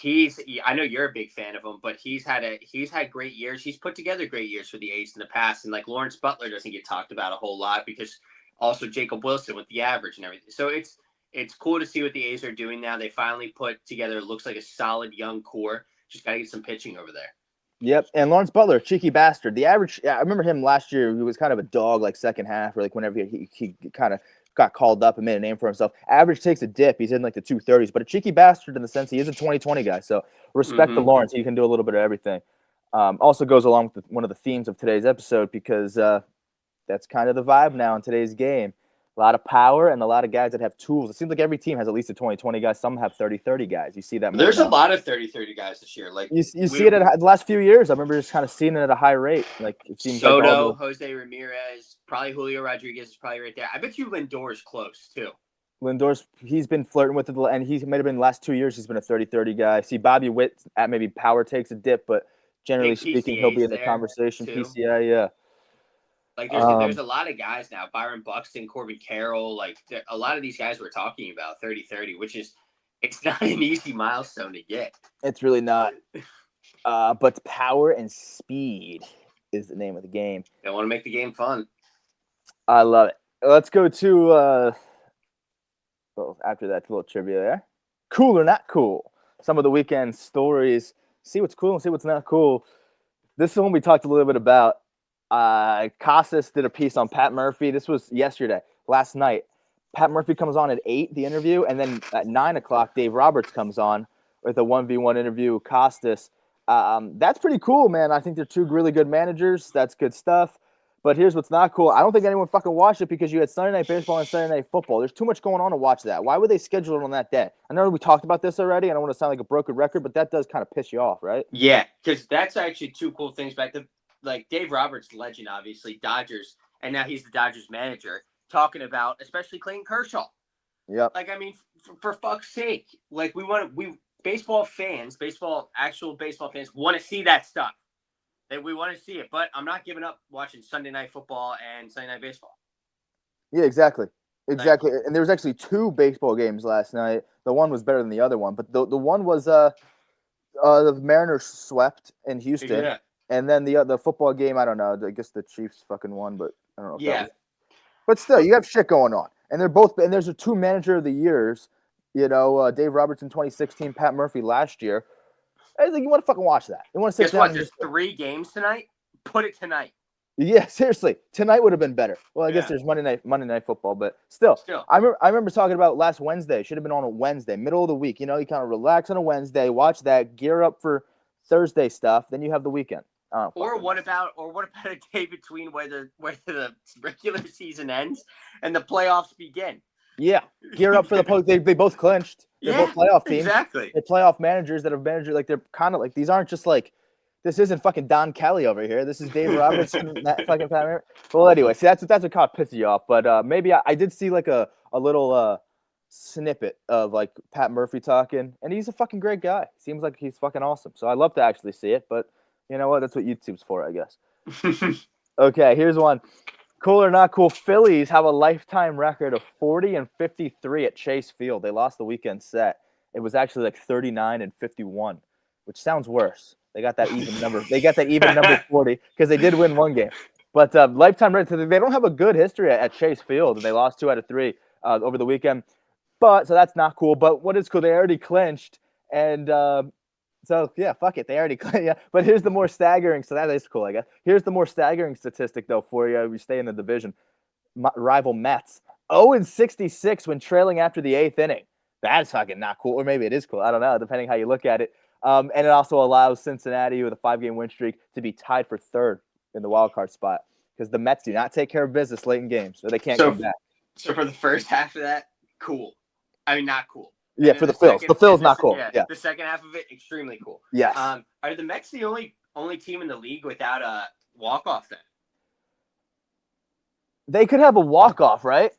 I know you're a big fan of him, but he's had great years. He's put together great years for the A's in the past. And Lawrence Butler doesn't get talked about a whole lot because also Jacob Wilson with the average and everything. So it's cool to see what the A's are doing now. They finally put together, looks like a solid young core. Just got to get some pitching over there. Yep, and Lawrence Butler, cheeky bastard. The average, I remember him last year. He was kind of a dog, second half, or whenever he kind of got called up and made a name for himself. Average takes a dip. He's in the 230s, but a cheeky bastard in the sense he is a 2020 guy. So respect to Lawrence. He can do a little bit of everything. Also goes along with one of the themes of today's episode because that's kind of the vibe now in today's game. A lot of power and a lot of guys that have tools. It seems like every team has at least a 20-20 guy. Some have 30-30 guys. You see that. There's a lot of 30-30 guys this year. You see it the last few years. I remember just kind of seeing it at a high rate. It seems Soto, Jose Ramirez, probably Julio Rodriguez is probably right there. I bet you Lindor's close too. Lindor's, he's been flirting with it, and he might have been the last 2 years. He's been a 30-30 guy. See, Bobby Witt at maybe power takes a dip, but generally speaking, he'll be in the conversation. Too. PCI, yeah. There's a lot of guys now. Byron Buxton, Corbin Carroll, a lot of these guys we're talking about 30-30, which is it's not an easy milestone to get. It's really not. But power and speed is the name of the game. They want to make the game fun. I love it. Let's go to after that little trivia there. Cool or not cool? Some of the weekend stories. See what's cool and see what's not cool. This is one we talked a little bit about. Costas did a piece on Pat Murphy. This was last night. Pat Murphy comes on at 8, the interview, and then at 9 o'clock, Dave Roberts comes on with a 1v1 interview with Costas. That's pretty cool, man. I think they're two really good managers. That's good stuff. But here's what's not cool. I don't think anyone fucking watched it because you had Sunday Night Baseball and Sunday Night Football. There's too much going on to watch that. Why would they schedule it on that day? I know we talked about this already. I don't want to sound like a broken record, but that does kind of piss you off, right? Yeah, because that's actually two cool things back to, like, Dave Roberts, legend, obviously, Dodgers, and now he's the Dodgers manager, talking about especially Clayton Kershaw. Yep. Like, I mean, for fuck's sake, like, actual baseball fans want to see that stuff. That we want to see it, but I'm not giving up watching Sunday Night Football and Sunday Night Baseball. Yeah, exactly. And there was actually 2 baseball games last night. The one was better than the other one, but the one was the Mariners swept in Houston, Yeah. and then the football game. I don't know. I guess the Chiefs fucking won, but I don't know. Yeah. But still, you have shit going on, and there's 2 manager of the years. You know, Dave Roberts in 2016, Pat Murphy last year. I was like, you want to fucking watch that? You want to sit Guess down? what? There's 3 games tonight. Put it tonight. Yeah, seriously. Tonight would have been better. Well, I guess there's Monday night football, but still. I remember talking about last Wednesday. Should have been on a Wednesday, middle of the week. You know, you kind of relax on a Wednesday, watch that, gear up for Thursday stuff. Then you have the weekend. Or what about a day between where the regular season ends and the playoffs begin? Yeah, gear up for the post. They both clinched. They're both playoff teams. Exactly. They're playoff managers that have managed. Like, they're kind of like, these aren't just like, this isn't fucking Don Kelly over here. This is Dave Roberts and that fucking Pat. Well, anyway, see, that's what kind of pisses you off. But maybe I did see like a little snippet of like Pat Murphy talking, and he's a fucking great guy. Seems like he's fucking awesome. So I'd love to actually see it, but you know what? That's what YouTube's for, I guess. Okay, here's one. Cool or not cool, Phillies have a lifetime record of 40-53 at Chase Field. They lost the weekend set. It was actually like 39-51, which sounds worse. They got that even number. They got that even number 40 because they did win one game. But lifetime record, they don't have a good history at Chase Field. They lost 2 out of 3 over the weekend. So that's not cool. But what is cool, they already clinched. And so, yeah, fuck it. They already clinched. Yeah. But here's the more staggering. So that is cool, I guess. Here's the more staggering statistic, though, for you. We stay in the division. Rival Mets. 0-66 when trailing after the 8th inning. That's fucking not cool. Or maybe it is cool. I don't know, depending how you look at it. And it also allows Cincinnati with a 5-game win streak to be tied for 3rd in the wild card spot because the Mets do not take care of business late in games, so they can't come back. So for the first half of that, cool. I mean, not cool. Yeah, for the Phils. The Phils not cool. Yeah. The second half of it, extremely cool. Yes. Are the Mets the only team in the league without a walk-off then? They could have a walk-off, right?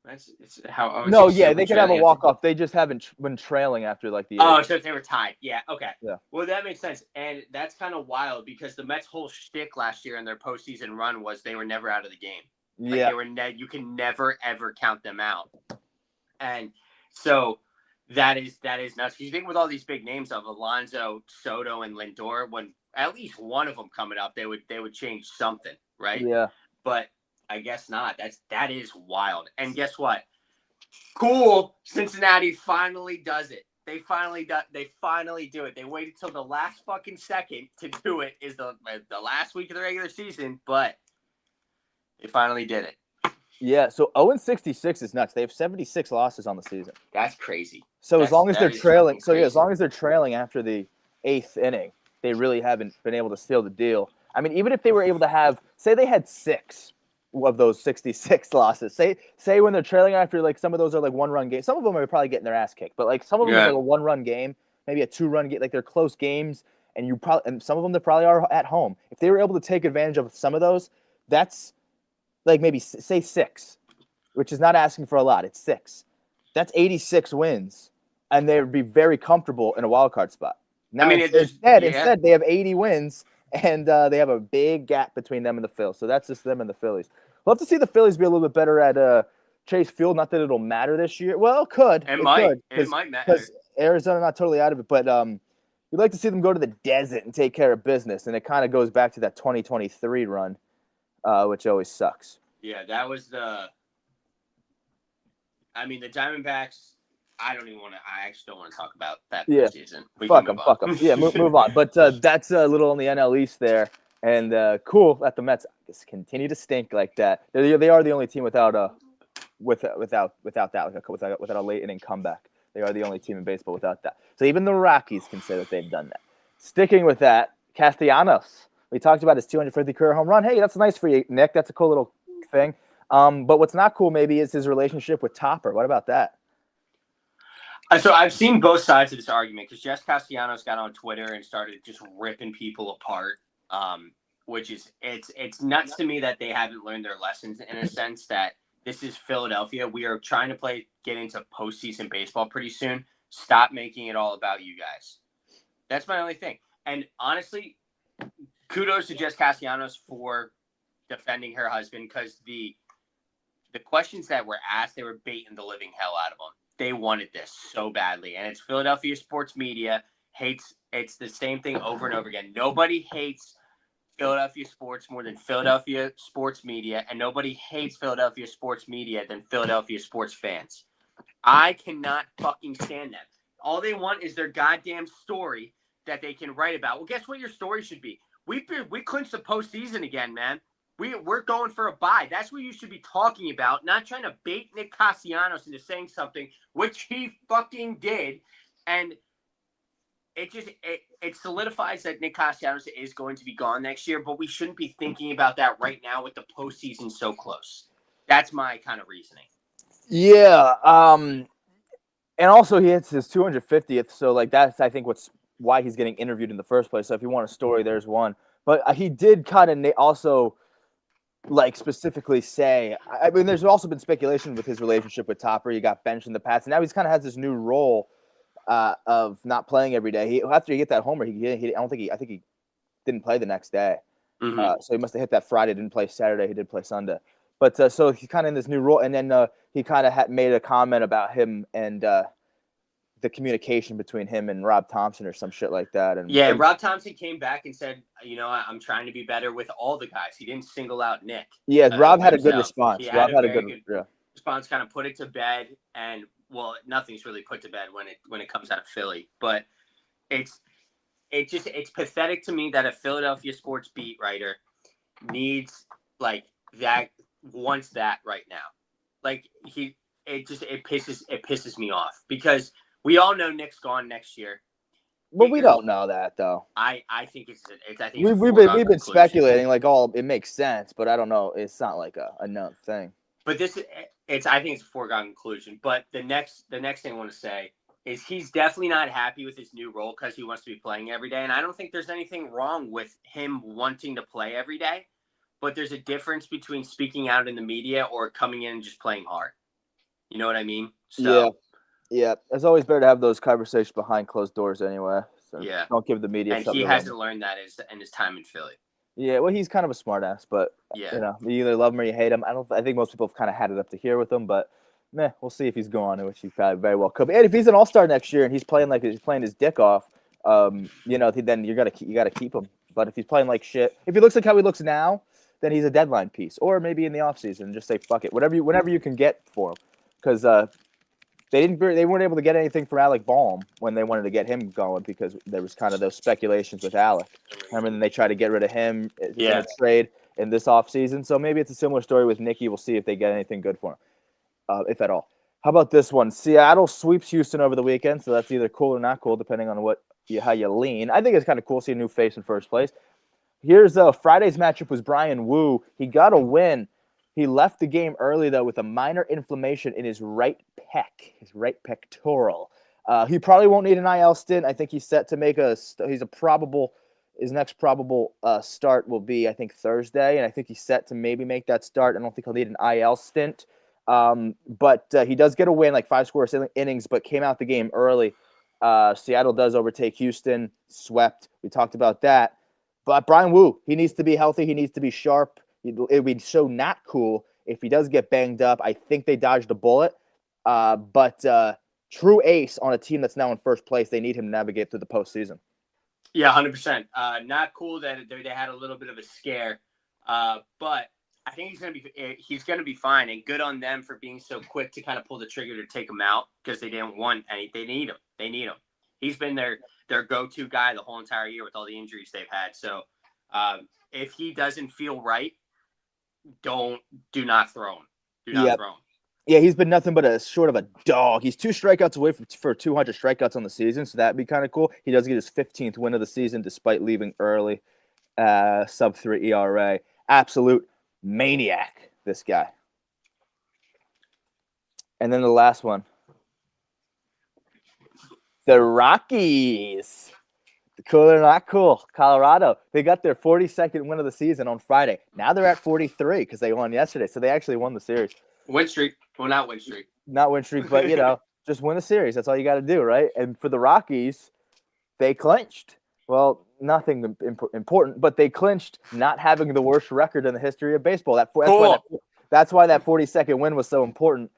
It's how. They could have a walk-off. They just haven't been trailing after like the. Oh, so they were tied. Yeah. Okay. Yeah. Well, that makes sense, and that's kind of wild because the Mets' whole shtick last year in their postseason run was they were never out of the game. Like, you can never ever count them out, and so that is nuts. You think with all these big names of Alonso, Soto, and Lindor, when at least one of them coming up, they would change something, right? Yeah. But I guess not. That is wild. And guess what? Cool. Cincinnati finally does it. They finally do it. They waited till the last fucking second to do it. Is the last week of the regular season, but they finally did it. Yeah. So 0-66 is nuts. They have 76 losses on the season. That's crazy. So as long as they're trailing, as long as they're trailing after the 8th inning, they really haven't been able to seal the deal. I mean, even if they were able to have, say they had 6 of those 66 losses. Say when they're trailing after, like, some of those are like 1-run games. Some of them are probably getting their ass kicked, but like some of them are like a 1-run game, maybe a 2-run game. Like, they're close games, and some of them they probably are at home. If they were able to take advantage of some of those, that's like maybe say 6, which is not asking for a lot. It's 6. That's 86 wins, and they would be very comfortable in a wild card spot. Now, instead they have 80 wins. And they have a big gap between them and the Phils. So that's just them and the Phillies. We'll have to see the Phillies be a little bit better at Chase Field. Not that it'll matter this year. Well, it could. It might matter. Because Arizona not totally out of it. But you'd like to see them go to the desert and take care of business, and it kind of goes back to that 2023 run, which always sucks. Yeah, that was the Diamondbacks. I actually don't want to talk about that postseason. We fuck can them, move fuck on. them. Yeah, move on. But that's a little on the NL East there, and cool that the Mets just continue to stink like that. They are the only team without a late inning comeback. They are the only team in baseball without that. So even the Rockies can say that they've done that. Sticking with that, Castellanos. We talked about his 250 career home run. Hey, that's nice for you, Nick. That's a cool little thing. But what's not cool maybe is his relationship with Topper. What about that? So I've seen both sides of this argument because Jess Castellanos got on Twitter and started just ripping people apart, which is it's nuts to me that they haven't learned their lessons in a sense that this is Philadelphia. We are trying to get into postseason baseball pretty soon. Stop making it all about you guys. That's my only thing. And honestly, kudos to Jess Castellanos for defending her husband because the questions that were asked, they were baiting the living hell out of them. They wanted this so badly. And it's Philadelphia sports media hates. It's the same thing over and over again. Nobody hates Philadelphia sports more than Philadelphia sports media. And nobody hates Philadelphia sports media than Philadelphia sports fans. I cannot fucking stand them. All they want is their goddamn story that they can write about. Well, guess what your story should be? We clinched the postseason again, man. We're going for a bye. That's what you should be talking about, not trying to bait Nick Castellanos into saying something, which he fucking did. And it solidifies that Nick Castellanos is going to be gone next year, but we shouldn't be thinking about that right now with the postseason so close. That's my kind of reasoning. Yeah. And also he hits his 250th, so like that's I think why he's getting interviewed in the first place. So if you want a story, there's one. But he did kind of also like specifically say, I mean, there's also been speculation with his relationship with Topper. He got benched in the past, and now he's kind of has this new role of not playing every day. After he hit that homer, I think he didn't play the next day. Mm-hmm. So he must have hit that Friday, didn't play Saturday. He did play Sunday. But so he's kind of in this new role, and then he kind of made a comment about him and the communication between him and Rob Thompson or some shit like that. And Rob Thompson came back and said, I'm trying to be better with all the guys. He didn't single out Nick. Yeah, Rob had a good response. Rob had a good response, kind of put it to bed. And, well, nothing's really put to bed when it comes out of Philly. But it's pathetic to me that a Philadelphia sports beat writer needs, like, that, wants that right now. Like, it pisses me off because – we all know Nick's gone next year. But we don't know that though. I think we've been speculating like it makes sense, but I don't know. It's not like a known thing. But I think it's a foregone conclusion. But the next thing I want to say is he's definitely not happy with his new role because he wants to be playing every day. And I don't think there's anything wrong with him wanting to play every day. But there's a difference between speaking out in the media or coming in and just playing hard. You know what I mean? So, yeah, it's always better to have those conversations behind closed doors anyway. So yeah. Don't give the media and something. And he hasn't learned that in his time in Philly. Yeah, well, he's kind of a smartass, but you either love him or you hate him. I think most people have kind of had it up to here with him, but we'll see if he's gone, which he probably very well could be. And if he's an all-star next year and he's playing his dick off, then you gotta keep him. But if he's playing like shit, if he looks like how he looks now, then he's a deadline piece, or maybe in the offseason, just say fuck it, whenever you can get for him, because they weren't able to get anything from Alec Baum when they wanted to get him going because there was kind of those speculations with Alec. Remember, they tried to get rid of him in a trade in this offseason. So maybe it's a similar story with Nicky. We'll see if they get anything good for him, if at all. How about this one? Seattle sweeps Houston over the weekend, so that's either cool or not cool, depending on how you lean. I think it's kind of cool to see a new face in first place. Here's Friday's matchup was Brian Wu. He got a win. He left the game early, though, with a minor inflammation in his right pectoral. He probably won't need an IL stint. I think he's set to make his next probable start will be, I think, Thursday, and I think he's set to maybe make that start. I don't think he'll need an IL stint. But he does get a win, like 5 scoreless innings, but came out the game early. Seattle does overtake Houston, swept. We talked about that. But Brian Wu, he needs to be healthy. He needs to be sharp. It would be so not cool if he does get banged up. I think they dodged a bullet. But true ace on a team that's now in first place, they need him to navigate through the postseason. Yeah, 100%. Not cool that they had a little bit of a scare, but I think he's gonna be fine, and good on them for being so quick to kind of pull the trigger to take him out because they didn't want any. They need him. They need him. He's been their go-to guy the whole entire year with all the injuries they've had. So if he doesn't feel right, do not throw him. Do not Yeah. throw him. Yeah, he's been nothing but a sort of a dog. He's 2 strikeouts away for 200 strikeouts on the season, so that'd be kind of cool. He does get his 15th win of the season despite leaving early. Sub-3 ERA. Absolute maniac, this guy. And then the last one. The Rockies. Cool or not cool. Colorado. They got their 42nd win of the season on Friday. Now they're at 43 because they won yesterday, so they actually won the series. Win streak. Well, not win streak. Not win streak, but, just win the series. That's all you got to do, right? And for the Rockies, they clinched. Well, nothing important, but they clinched not having the worst record in the history of baseball. That's why that 42nd win was so important,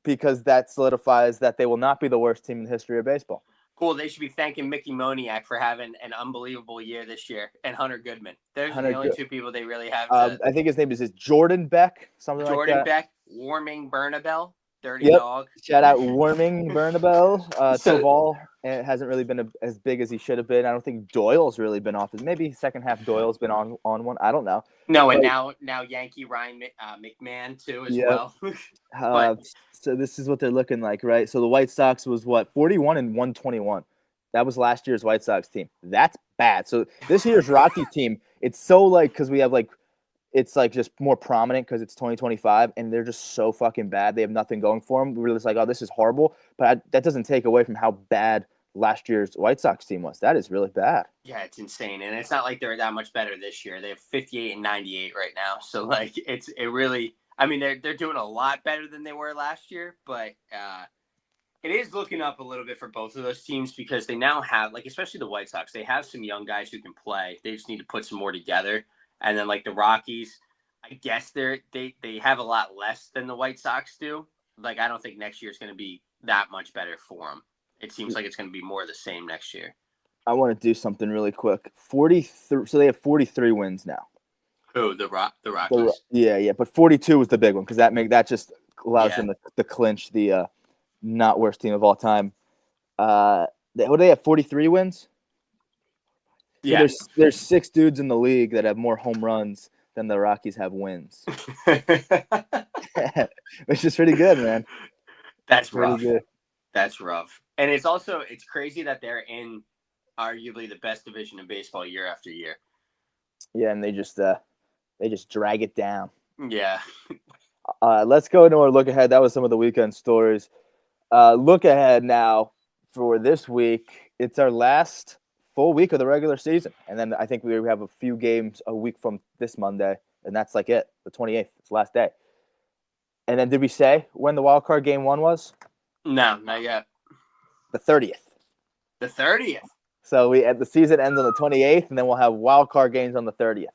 because that solidifies that they will not be the worst team in the history of baseball. Cool. They should be thanking Mickey Moniak for having an unbelievable year this year, and Hunter Goodman. They're the only two people they really have. I think his name is Jordan Beck, something like that. Jordan Beck, Warming Bernabel. Dirty dog. Shout out Warming Bernabel. Toval hasn't really been as big as he should have been. I don't think Doyle's really been off. Maybe second half Doyle's been on one. I don't know. No, and now Yankee Ryan McMahon too as well. So this is what they're looking like, right? So the White Sox was 41 and 121. That was last year's White Sox team. That's bad. So this year's Rocky team, it's so because we have it's just more prominent because it's 2025 and they're just so fucking bad. They have nothing going for them. We're just like, oh, this is horrible. But that doesn't take away from how bad last year's White Sox team was. That is really bad. Yeah, it's insane. And it's not like they're that much better this year. They have 58 and 98 right now. So they're doing a lot better than they were last year, but it is looking up a little bit for both of those teams because they now have, especially the White Sox, they have some young guys who can play. They just need to put some more together. And then the Rockies, I guess they have a lot less than the White Sox do. I don't think next year is going to be that much better for them. It seems like it's going to be more of the same next year. I want to do something really quick. 43. So they have 43 wins now. Who, the Rockies? Yeah. But 42 was the big one because that just allows them to clinch the not worst team of all time. What do they have? 43 wins. So yeah. There's 6 dudes in the league that have more home runs than the Rockies have wins. Which is pretty good, man. That's rough. Good. That's rough. And it's crazy that they're in arguably the best division in baseball year after year. Yeah, and they just drag it down. Yeah. Let's go into our look ahead. That was some of the weekend stories. Look ahead now for this week. It's our last full week of the regular season. And then I think we have a few games a week from this Monday, and that's it, the 28th. It's the last day. And then did we say when the wild card game 1 was? No, not yet. The 30th. The 30th. So the season ends on the 28th, and then we'll have wild card games on the 30th.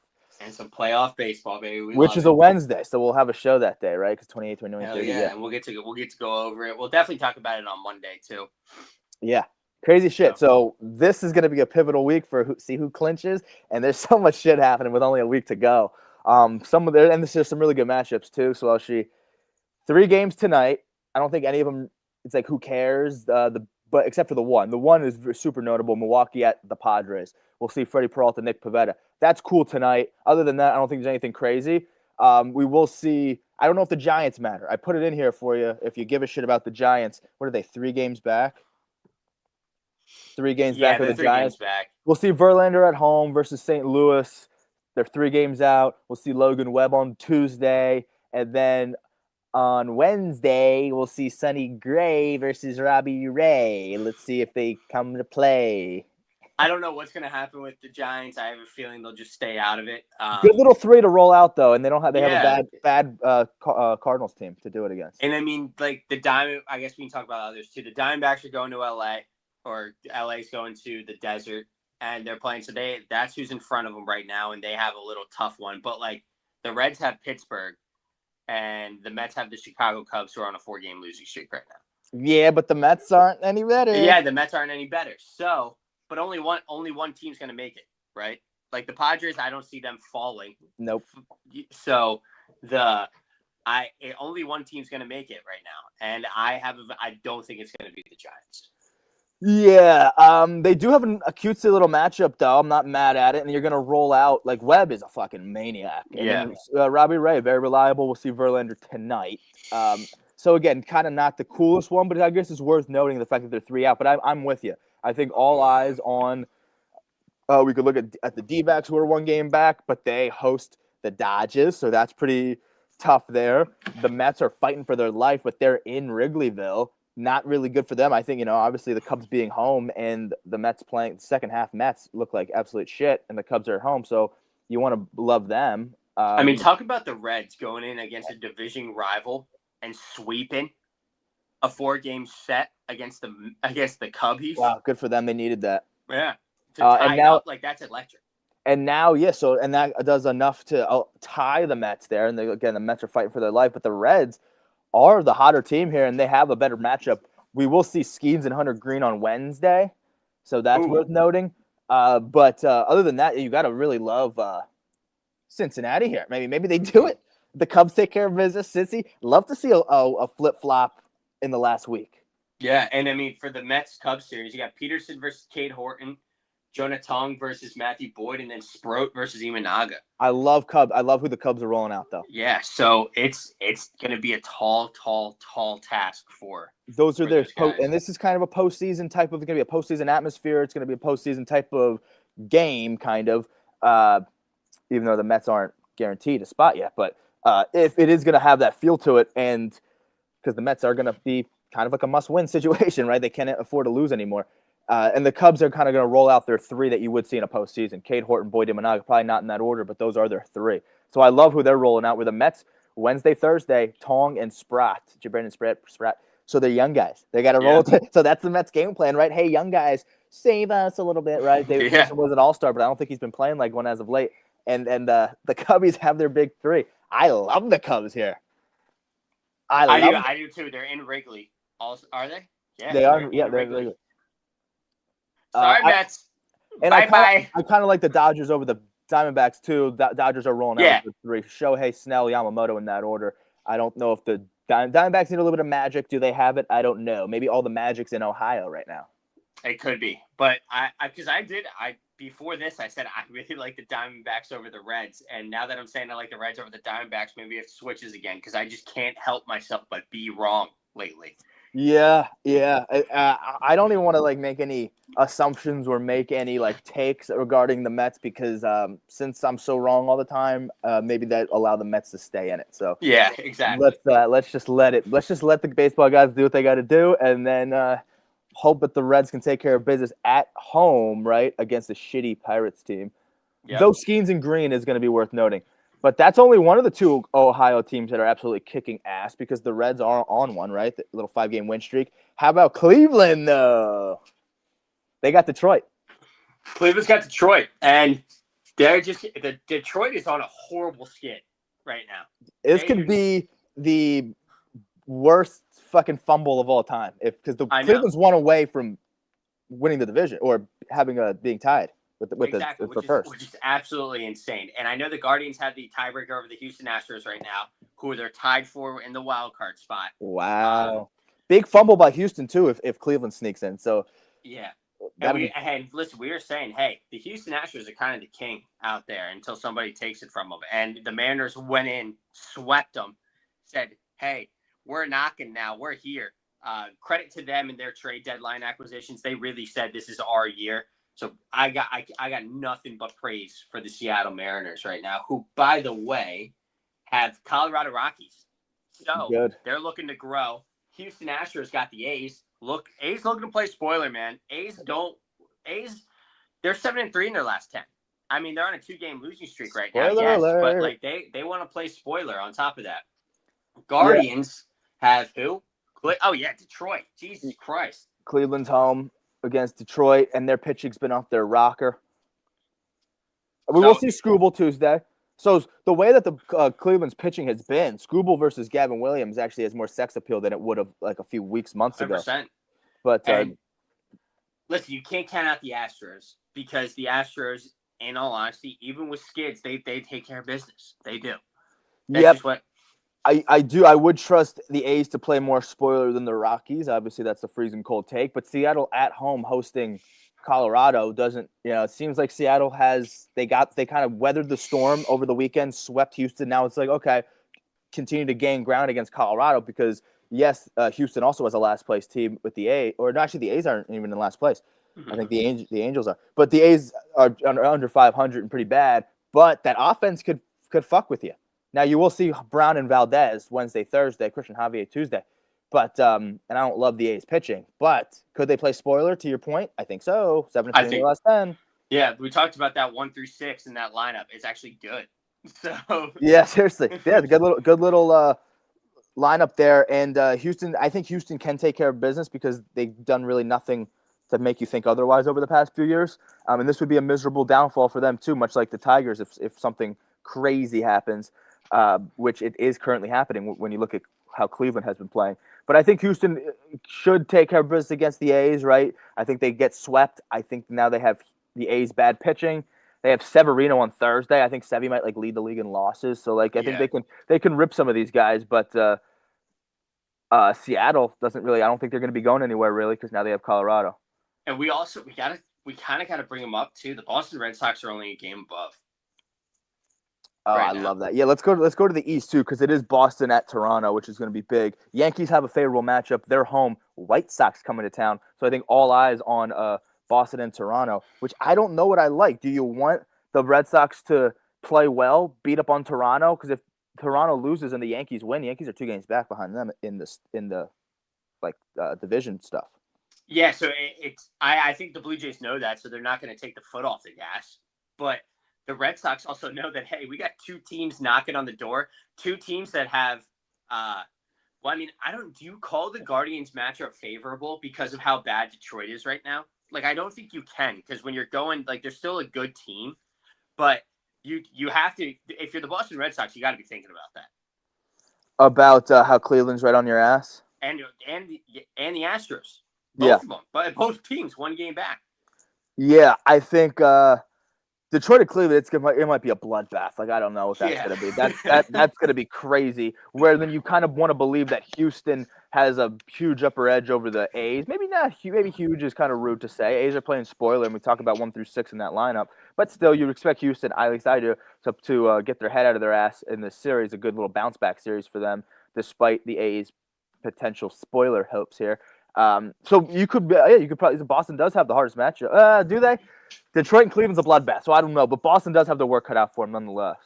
And some playoff baseball, baby. Which is a Wednesday, so we'll have a show that day, right? Because 28th, 29th, 30th. Yeah, and we'll get to go over it. We'll definitely talk about it on Monday too. Yeah. Crazy shit. So this is going to be a pivotal week for see who clinches, and there's so much shit happening with only a week to go. And there's some really good matchups too. So 3 games tonight. I don't think any of them. It's who cares? But except for the one. The one is super notable. Milwaukee at the Padres. We'll see Freddie Peralta, Nick Pivetta. That's cool tonight. Other than that, I don't think there's anything crazy. We will see. I don't know if the Giants matter. I put it in here for you. If you give a shit about the Giants, what are they? 3 games back. 3 games back with the Giants. We'll see Verlander at home versus St. Louis. They're 3 games out. We'll see Logan Webb on Tuesday. And then on Wednesday, we'll see Sonny Gray versus Robbie Ray. Let's see if they come to play. I don't know what's going to happen with the Giants. I have a feeling they'll just stay out of it. Good little 3 to roll out, though, and they have a bad Cardinals team to do it against. And the Diamond, I guess we can talk about others too. The Diamondbacks are going to LA, or LA's going to the desert, and they're playing. So that's who's in front of them right now, and they have a little tough one. But the Reds have Pittsburgh, and the Mets have the Chicago Cubs, who are on a 4-game losing streak right now. Yeah, but the Mets aren't any better. Yeah, the Mets aren't any better. So, but only one team's going to make it, right? Like the Padres, I don't see them falling. Nope. So only one team's going to make it right now, and I don't think it's going to be the Giants. Yeah, they do have a cutesy little matchup, though. I'm not mad at it. And you're going to roll out, like, Webb is a fucking maniac. And then Robbie Ray, very reliable. We'll see Verlander tonight. So, again, kind of not the coolest one, but I guess it's worth noting the fact that they're 3 out. But I'm with you. I think all eyes on we could look at the D-backs who are 1 game back, but they host the Dodgers, so that's pretty tough there. The Mets are fighting for their life, but they're in Wrigleyville. Not really good for them. I think, obviously the Cubs being home and the Mets playing the second half Mets look like absolute shit, and the Cubs are at home, so you want to love them. Talk about the Reds going in against a division rival and sweeping a 4-game set against the Cubbies. Wow, good for them. They needed that. Yeah. To tie it up, like, that's electric. And now, and that does enough to tie the Mets there. And again, the Mets are fighting for their life, but the Reds are the hotter team here, and they have a better matchup. We will see Skeens and Hunter Green on Wednesday, so that's worth noting. But other than that, you got to really love Cincinnati here. Maybe they do it. The Cubs take care of business. Cincy, love to see a flip-flop in the last week. Yeah, and for the Mets-Cubs series, you got Peterson versus Cade Horton, Jonah Tong versus Matthew Boyd, and then Sproat versus Imanaga. I love Cubs. I love who the Cubs are rolling out, though. Yeah, so it's going to be a tall task for those are their and this is kind of a postseason type of. It's going to be a postseason atmosphere. It's going to be a postseason type of game, kind of. Even though the Mets aren't guaranteed a spot yet, but if it is going to have that feel to it, and because the Mets are going to be kind of like a must-win situation, right? They can't afford to lose anymore. And the Cubs are kind of going to roll out their 3 that you would see in a postseason. Cade Horton, Boyd, Imanaga, probably not in that order, but those are their 3. So I love who they're rolling out with the Mets Wednesday, Thursday, Tong and Spratt, Gibran and Spratt. So they're young guys. They got to roll. So that's the Mets game plan, right? Hey, young guys, save us a little bit, right? David Peterson was an all-star, but I don't think he's been playing like one as of late. And the Cubbies have their big 3. I love the Cubs here. I do too. They're in Wrigley. Are they? Yeah, they are. Yeah, they're in Wrigley. Sorry, Mets. And bye. I kind of like the Dodgers over the Diamondbacks, too. Dodgers are rolling out with 3. Shohei, Snell, Yamamoto in that order. I don't know if the Diamondbacks need a little bit of magic. Do they have it? I don't know. Maybe all the magic's in Ohio right now. It could be. But before this, I said I really like the Diamondbacks over the Reds. And now that I'm saying I like the Reds over the Diamondbacks, maybe it switches again because I just can't help myself but be wrong lately. Yeah. I don't even want to make any assumptions or make any takes regarding the Mets because since I'm so wrong all the time, maybe that allow the Mets to stay in it. So yeah, exactly. Let's just let the baseball guys do what they got to do, and then hope that the Reds can take care of business at home, right, against a shitty Pirates team. Yep. Though Skeens and Green is going to be worth noting. But that's only one of the 2 Ohio teams that are absolutely kicking ass because the Reds are on one, right? The little 5-game win streak. How about Cleveland, though? They got Detroit. Cleveland's got Detroit, and Detroit is on a horrible skid right now. This could be the worst fucking fumble of all time because Cleveland's 1 away from winning the division or being tied. For first. Which is absolutely insane. And I know the Guardians have the tiebreaker over the Houston Astros right now, who they're tied for in the wild card spot. Wow. Big fumble by Houston, too, if Cleveland sneaks in. So yeah. And listen, we were saying, hey, the Houston Astros are kind of the king out there until somebody takes it from them. And the Mariners went in, swept them, said, hey, we're knocking now. We're here. Credit to them and their trade deadline acquisitions. They really said this is our year. So I got nothing but praise for the Seattle Mariners right now, who, by the way, have Colorado Rockies. So they're looking to grow. Houston Astros got the A's. A's looking to play spoiler, man. A's, they're 7-3 in their last 10. I mean, they're on a 2-game losing streak right now. Yes, but they want to play spoiler on top of that. Guardians have who? Oh yeah, Detroit. Jesus Christ. Cleveland's home against Detroit, and their pitching's been off their rocker. We will see Scooble Tuesday. So the way that the Cleveland's pitching has been, Scooble versus Gavin Williams actually has more sex appeal than it would have a few months ago. 100%. But listen, you can't count out the Astros because the Astros, in all honesty, even with skids, they take care of business. They do. That's Yep. just what. I do. I would trust the A's to play more spoiler than the Rockies. Obviously, that's a freezing cold take. But Seattle at home hosting Colorado doesn't. It seems like Seattle they kind of weathered the storm over the weekend, swept Houston. Now it's like, okay, continue to gain ground against Colorado because yes, Houston also has a last place team with the A, or actually the A's aren't even in last place. I think the Angels are, but the A's are under 500 and pretty bad. But that offense could fuck with you. Now you will see Brown and Valdez Wednesday, Thursday, Christian Javier Tuesday. But and I don't love the A's pitching, but could they play spoiler? To your point, I think so. 7-3 in the last 10. Yeah, we talked about that 1 through 6 in that lineup. It's actually good. So yeah, seriously, yeah, good little lineup there. And Houston, I think Houston can take care of business because they've done really nothing to make you think otherwise over the past few years. And this would be a miserable downfall for them too, much like the Tigers if something crazy happens, which it is currently happening when you look at how Cleveland has been playing. But I think Houston should take care of business against the A's, right? I think they get swept. I think now they have the A's bad pitching. They have Severino on Thursday. I think Sevy might lead the league in losses. So I think they can rip some of these guys, but Seattle doesn't really. I don't think they're going to be going anywhere really because now they have Colorado. And we kind of got to bring them up too. The Boston Red Sox are only a game above. Oh, I love that. Yeah, let's go to the East too because it is Boston at Toronto, which is going to be big. Yankees have a favorable matchup. They're home. White Sox coming to town, so I think all eyes on Boston and Toronto, which I don't know what I like. Do you want the Red Sox to play well, beat up on Toronto? Because if Toronto loses and the Yankees win, the Yankees are 2 games back behind them in the division stuff. Yeah, so I think the Blue Jays know that, so they're not going to take the foot off the gas. But the Red Sox also know that, hey, we got 2 teams knocking on the door, 2 teams that have do you call the Guardians matchup favorable because of how bad Detroit is right now? I don't think you can because when you're going, they're still a good team, but you have to, if you're the Boston Red Sox, you got to be thinking about that. About how Cleveland's right on your ass? And the Astros. Both of them. But both teams 1 game back. Yeah, I think Detroit and Cleveland, it might be a bloodbath. I don't know what that's going to be. That's going to be crazy. Where then you kind of want to believe that Houston has a huge upper edge over the A's. Maybe not. Maybe huge is kind of rude to say. A's are playing spoiler, and we talk about 1 through 6 in that lineup. But still, you'd expect Houston, at least I do, to get their head out of their ass in this series. A good little bounce back series for them, despite the A's potential spoiler hopes here. So you could probably. Boston does have the hardest matchup. Do they? Detroit and Cleveland's a bloodbath, so I don't know. But Boston does have their work cut out for them nonetheless.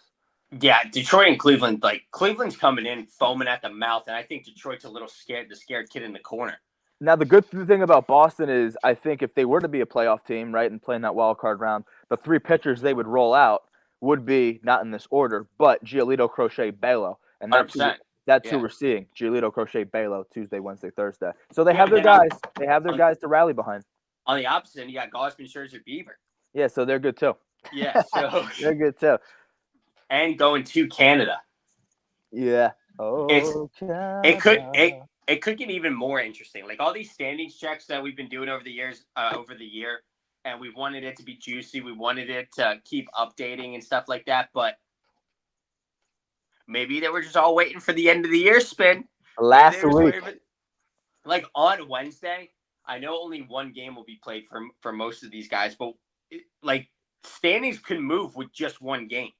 Yeah, Detroit and Cleveland, Cleveland's coming in foaming at the mouth, and I think Detroit's a little scared, the scared kid in the corner. Now, the good thing about Boston is I think if they were to be a playoff team, right, and playing that wild card round, the 3 pitchers they would roll out would be, not in this order, but Giolito, Crochet, Belo. And that's who we're seeing. Giolito, Crochet, Belo, Tuesday, Wednesday, Thursday. So they have their guys. They have their guys to rally behind. On the opposite end, you got Gausman, Scherzer, Bieber. Yeah, so they're good too. Yeah, so they're good too. And going to Canada. Yeah. Canada. It could get even more interesting. All these standings checks that we've been doing over the year, and we wanted it to be juicy. We wanted it to keep updating and stuff like that, but maybe they were just all waiting for the end of the year spin. Last week. On Wednesday, I know only 1 game will be played for most of these guys, but standings can move with just 1 game.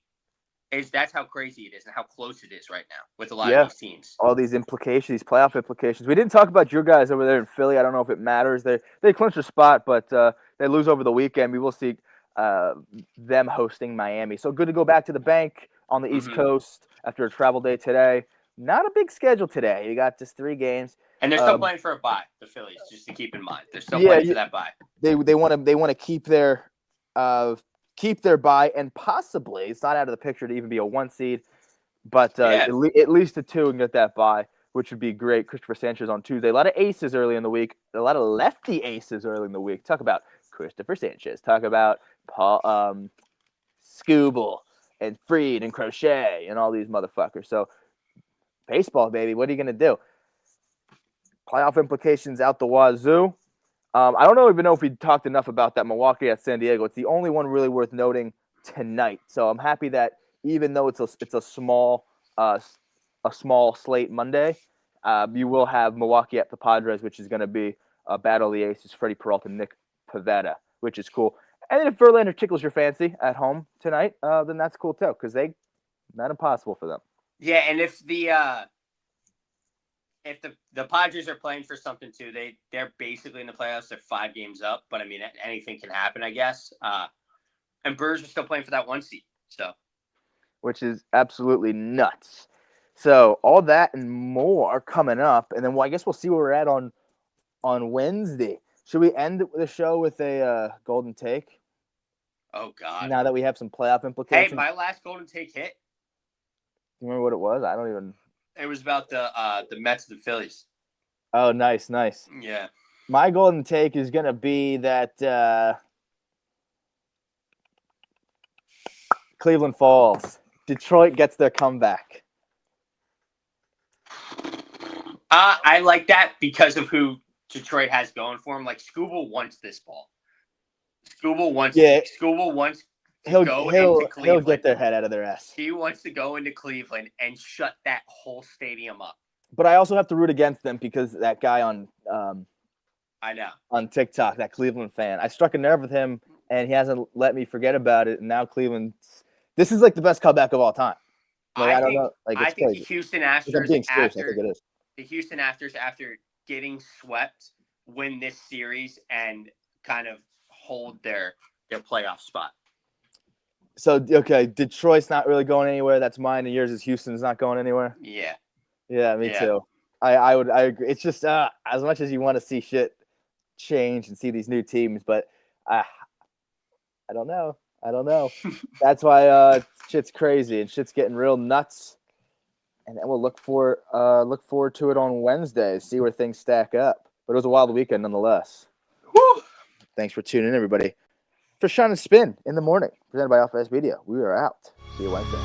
That's how crazy it is and how close it is right now with a lot of these teams. All these implications, these playoff implications. We didn't talk about your guys over there in Philly. I don't know if it matters. They clinched a spot, but they lose over the weekend. We will see them hosting Miami. So good to go back to the bank on the East Coast after a travel day today. Not a big schedule today. You got just 3 games. And they're still playing for a bye, the Phillies, just to keep in mind. They're still playing for that bye. They want to keep their bye, and possibly it's not out of the picture to even be a 1 seed, but at least a 2 and get that bye, which would be great. Christopher Sanchez on Tuesday. A lot of aces early in the week. A lot of lefty aces early in the week. Talk about Christopher Sanchez. Talk about Paul Scooble and Freed and Crochet and all these motherfuckers. So baseball, baby. What are you gonna do? Playoff implications out the wazoo. I don't even know if we talked enough about that Milwaukee at San Diego. It's the only one really worth noting tonight. So I'm happy that even though it's a small slate Monday, you will have Milwaukee at the Padres, which is going to be a battle of the aces, Freddie Peralta, Nick Pivetta, which is cool. And then if Verlander tickles your fancy at home tonight, then that's cool too, because not impossible for them. Yeah, and if the Padres are playing for something too, they're basically in the playoffs. They're 5 games up, but I mean anything can happen, I guess. And Brewers are still playing for that 1 seed, so which is absolutely nuts. So all that and more coming up, and then I guess we'll see where we're at on Wednesday. Should we end the show with a golden take? Oh God! Now that we have some playoff implications. Hey, my last golden take hit. You remember what it was? I don't even. It was about the Mets and the Phillies. Oh, nice. Yeah. My golden take is gonna be that Cleveland falls. Detroit gets their comeback. I like that because of who Detroit has going for him. Like Scooble wants this ball. Scooble wants to go into Cleveland. He'll get their head out of their ass. He wants to go into Cleveland and shut that whole stadium up. But I also have to root against them because that guy on I know. On TikTok, that Cleveland fan. I struck a nerve with him, and he hasn't let me forget about it. And now Cleveland, this is like the best comeback of all time. Like, I don't know. Like, it's crazy. The Houston Astros, I'm being serious, I think it is. The Houston Astros, after getting swept, win this series and kind of hold their playoff spot. So, okay, Detroit's not really going anywhere. That's mine. And yours is Houston's not going anywhere. Yeah. Yeah, me too. I agree. It's just as much as you want to see shit change and see these new teams, but I don't know. That's why shit's crazy and shit's getting real nuts. And then we'll look forward to it on Wednesday, see where things stack up. But it was a wild weekend nonetheless. Woo! Thanks for tuning in, everybody. For Sean and Spin in the morning, presented by Off-Ice Media. We are out. See you Wednesday.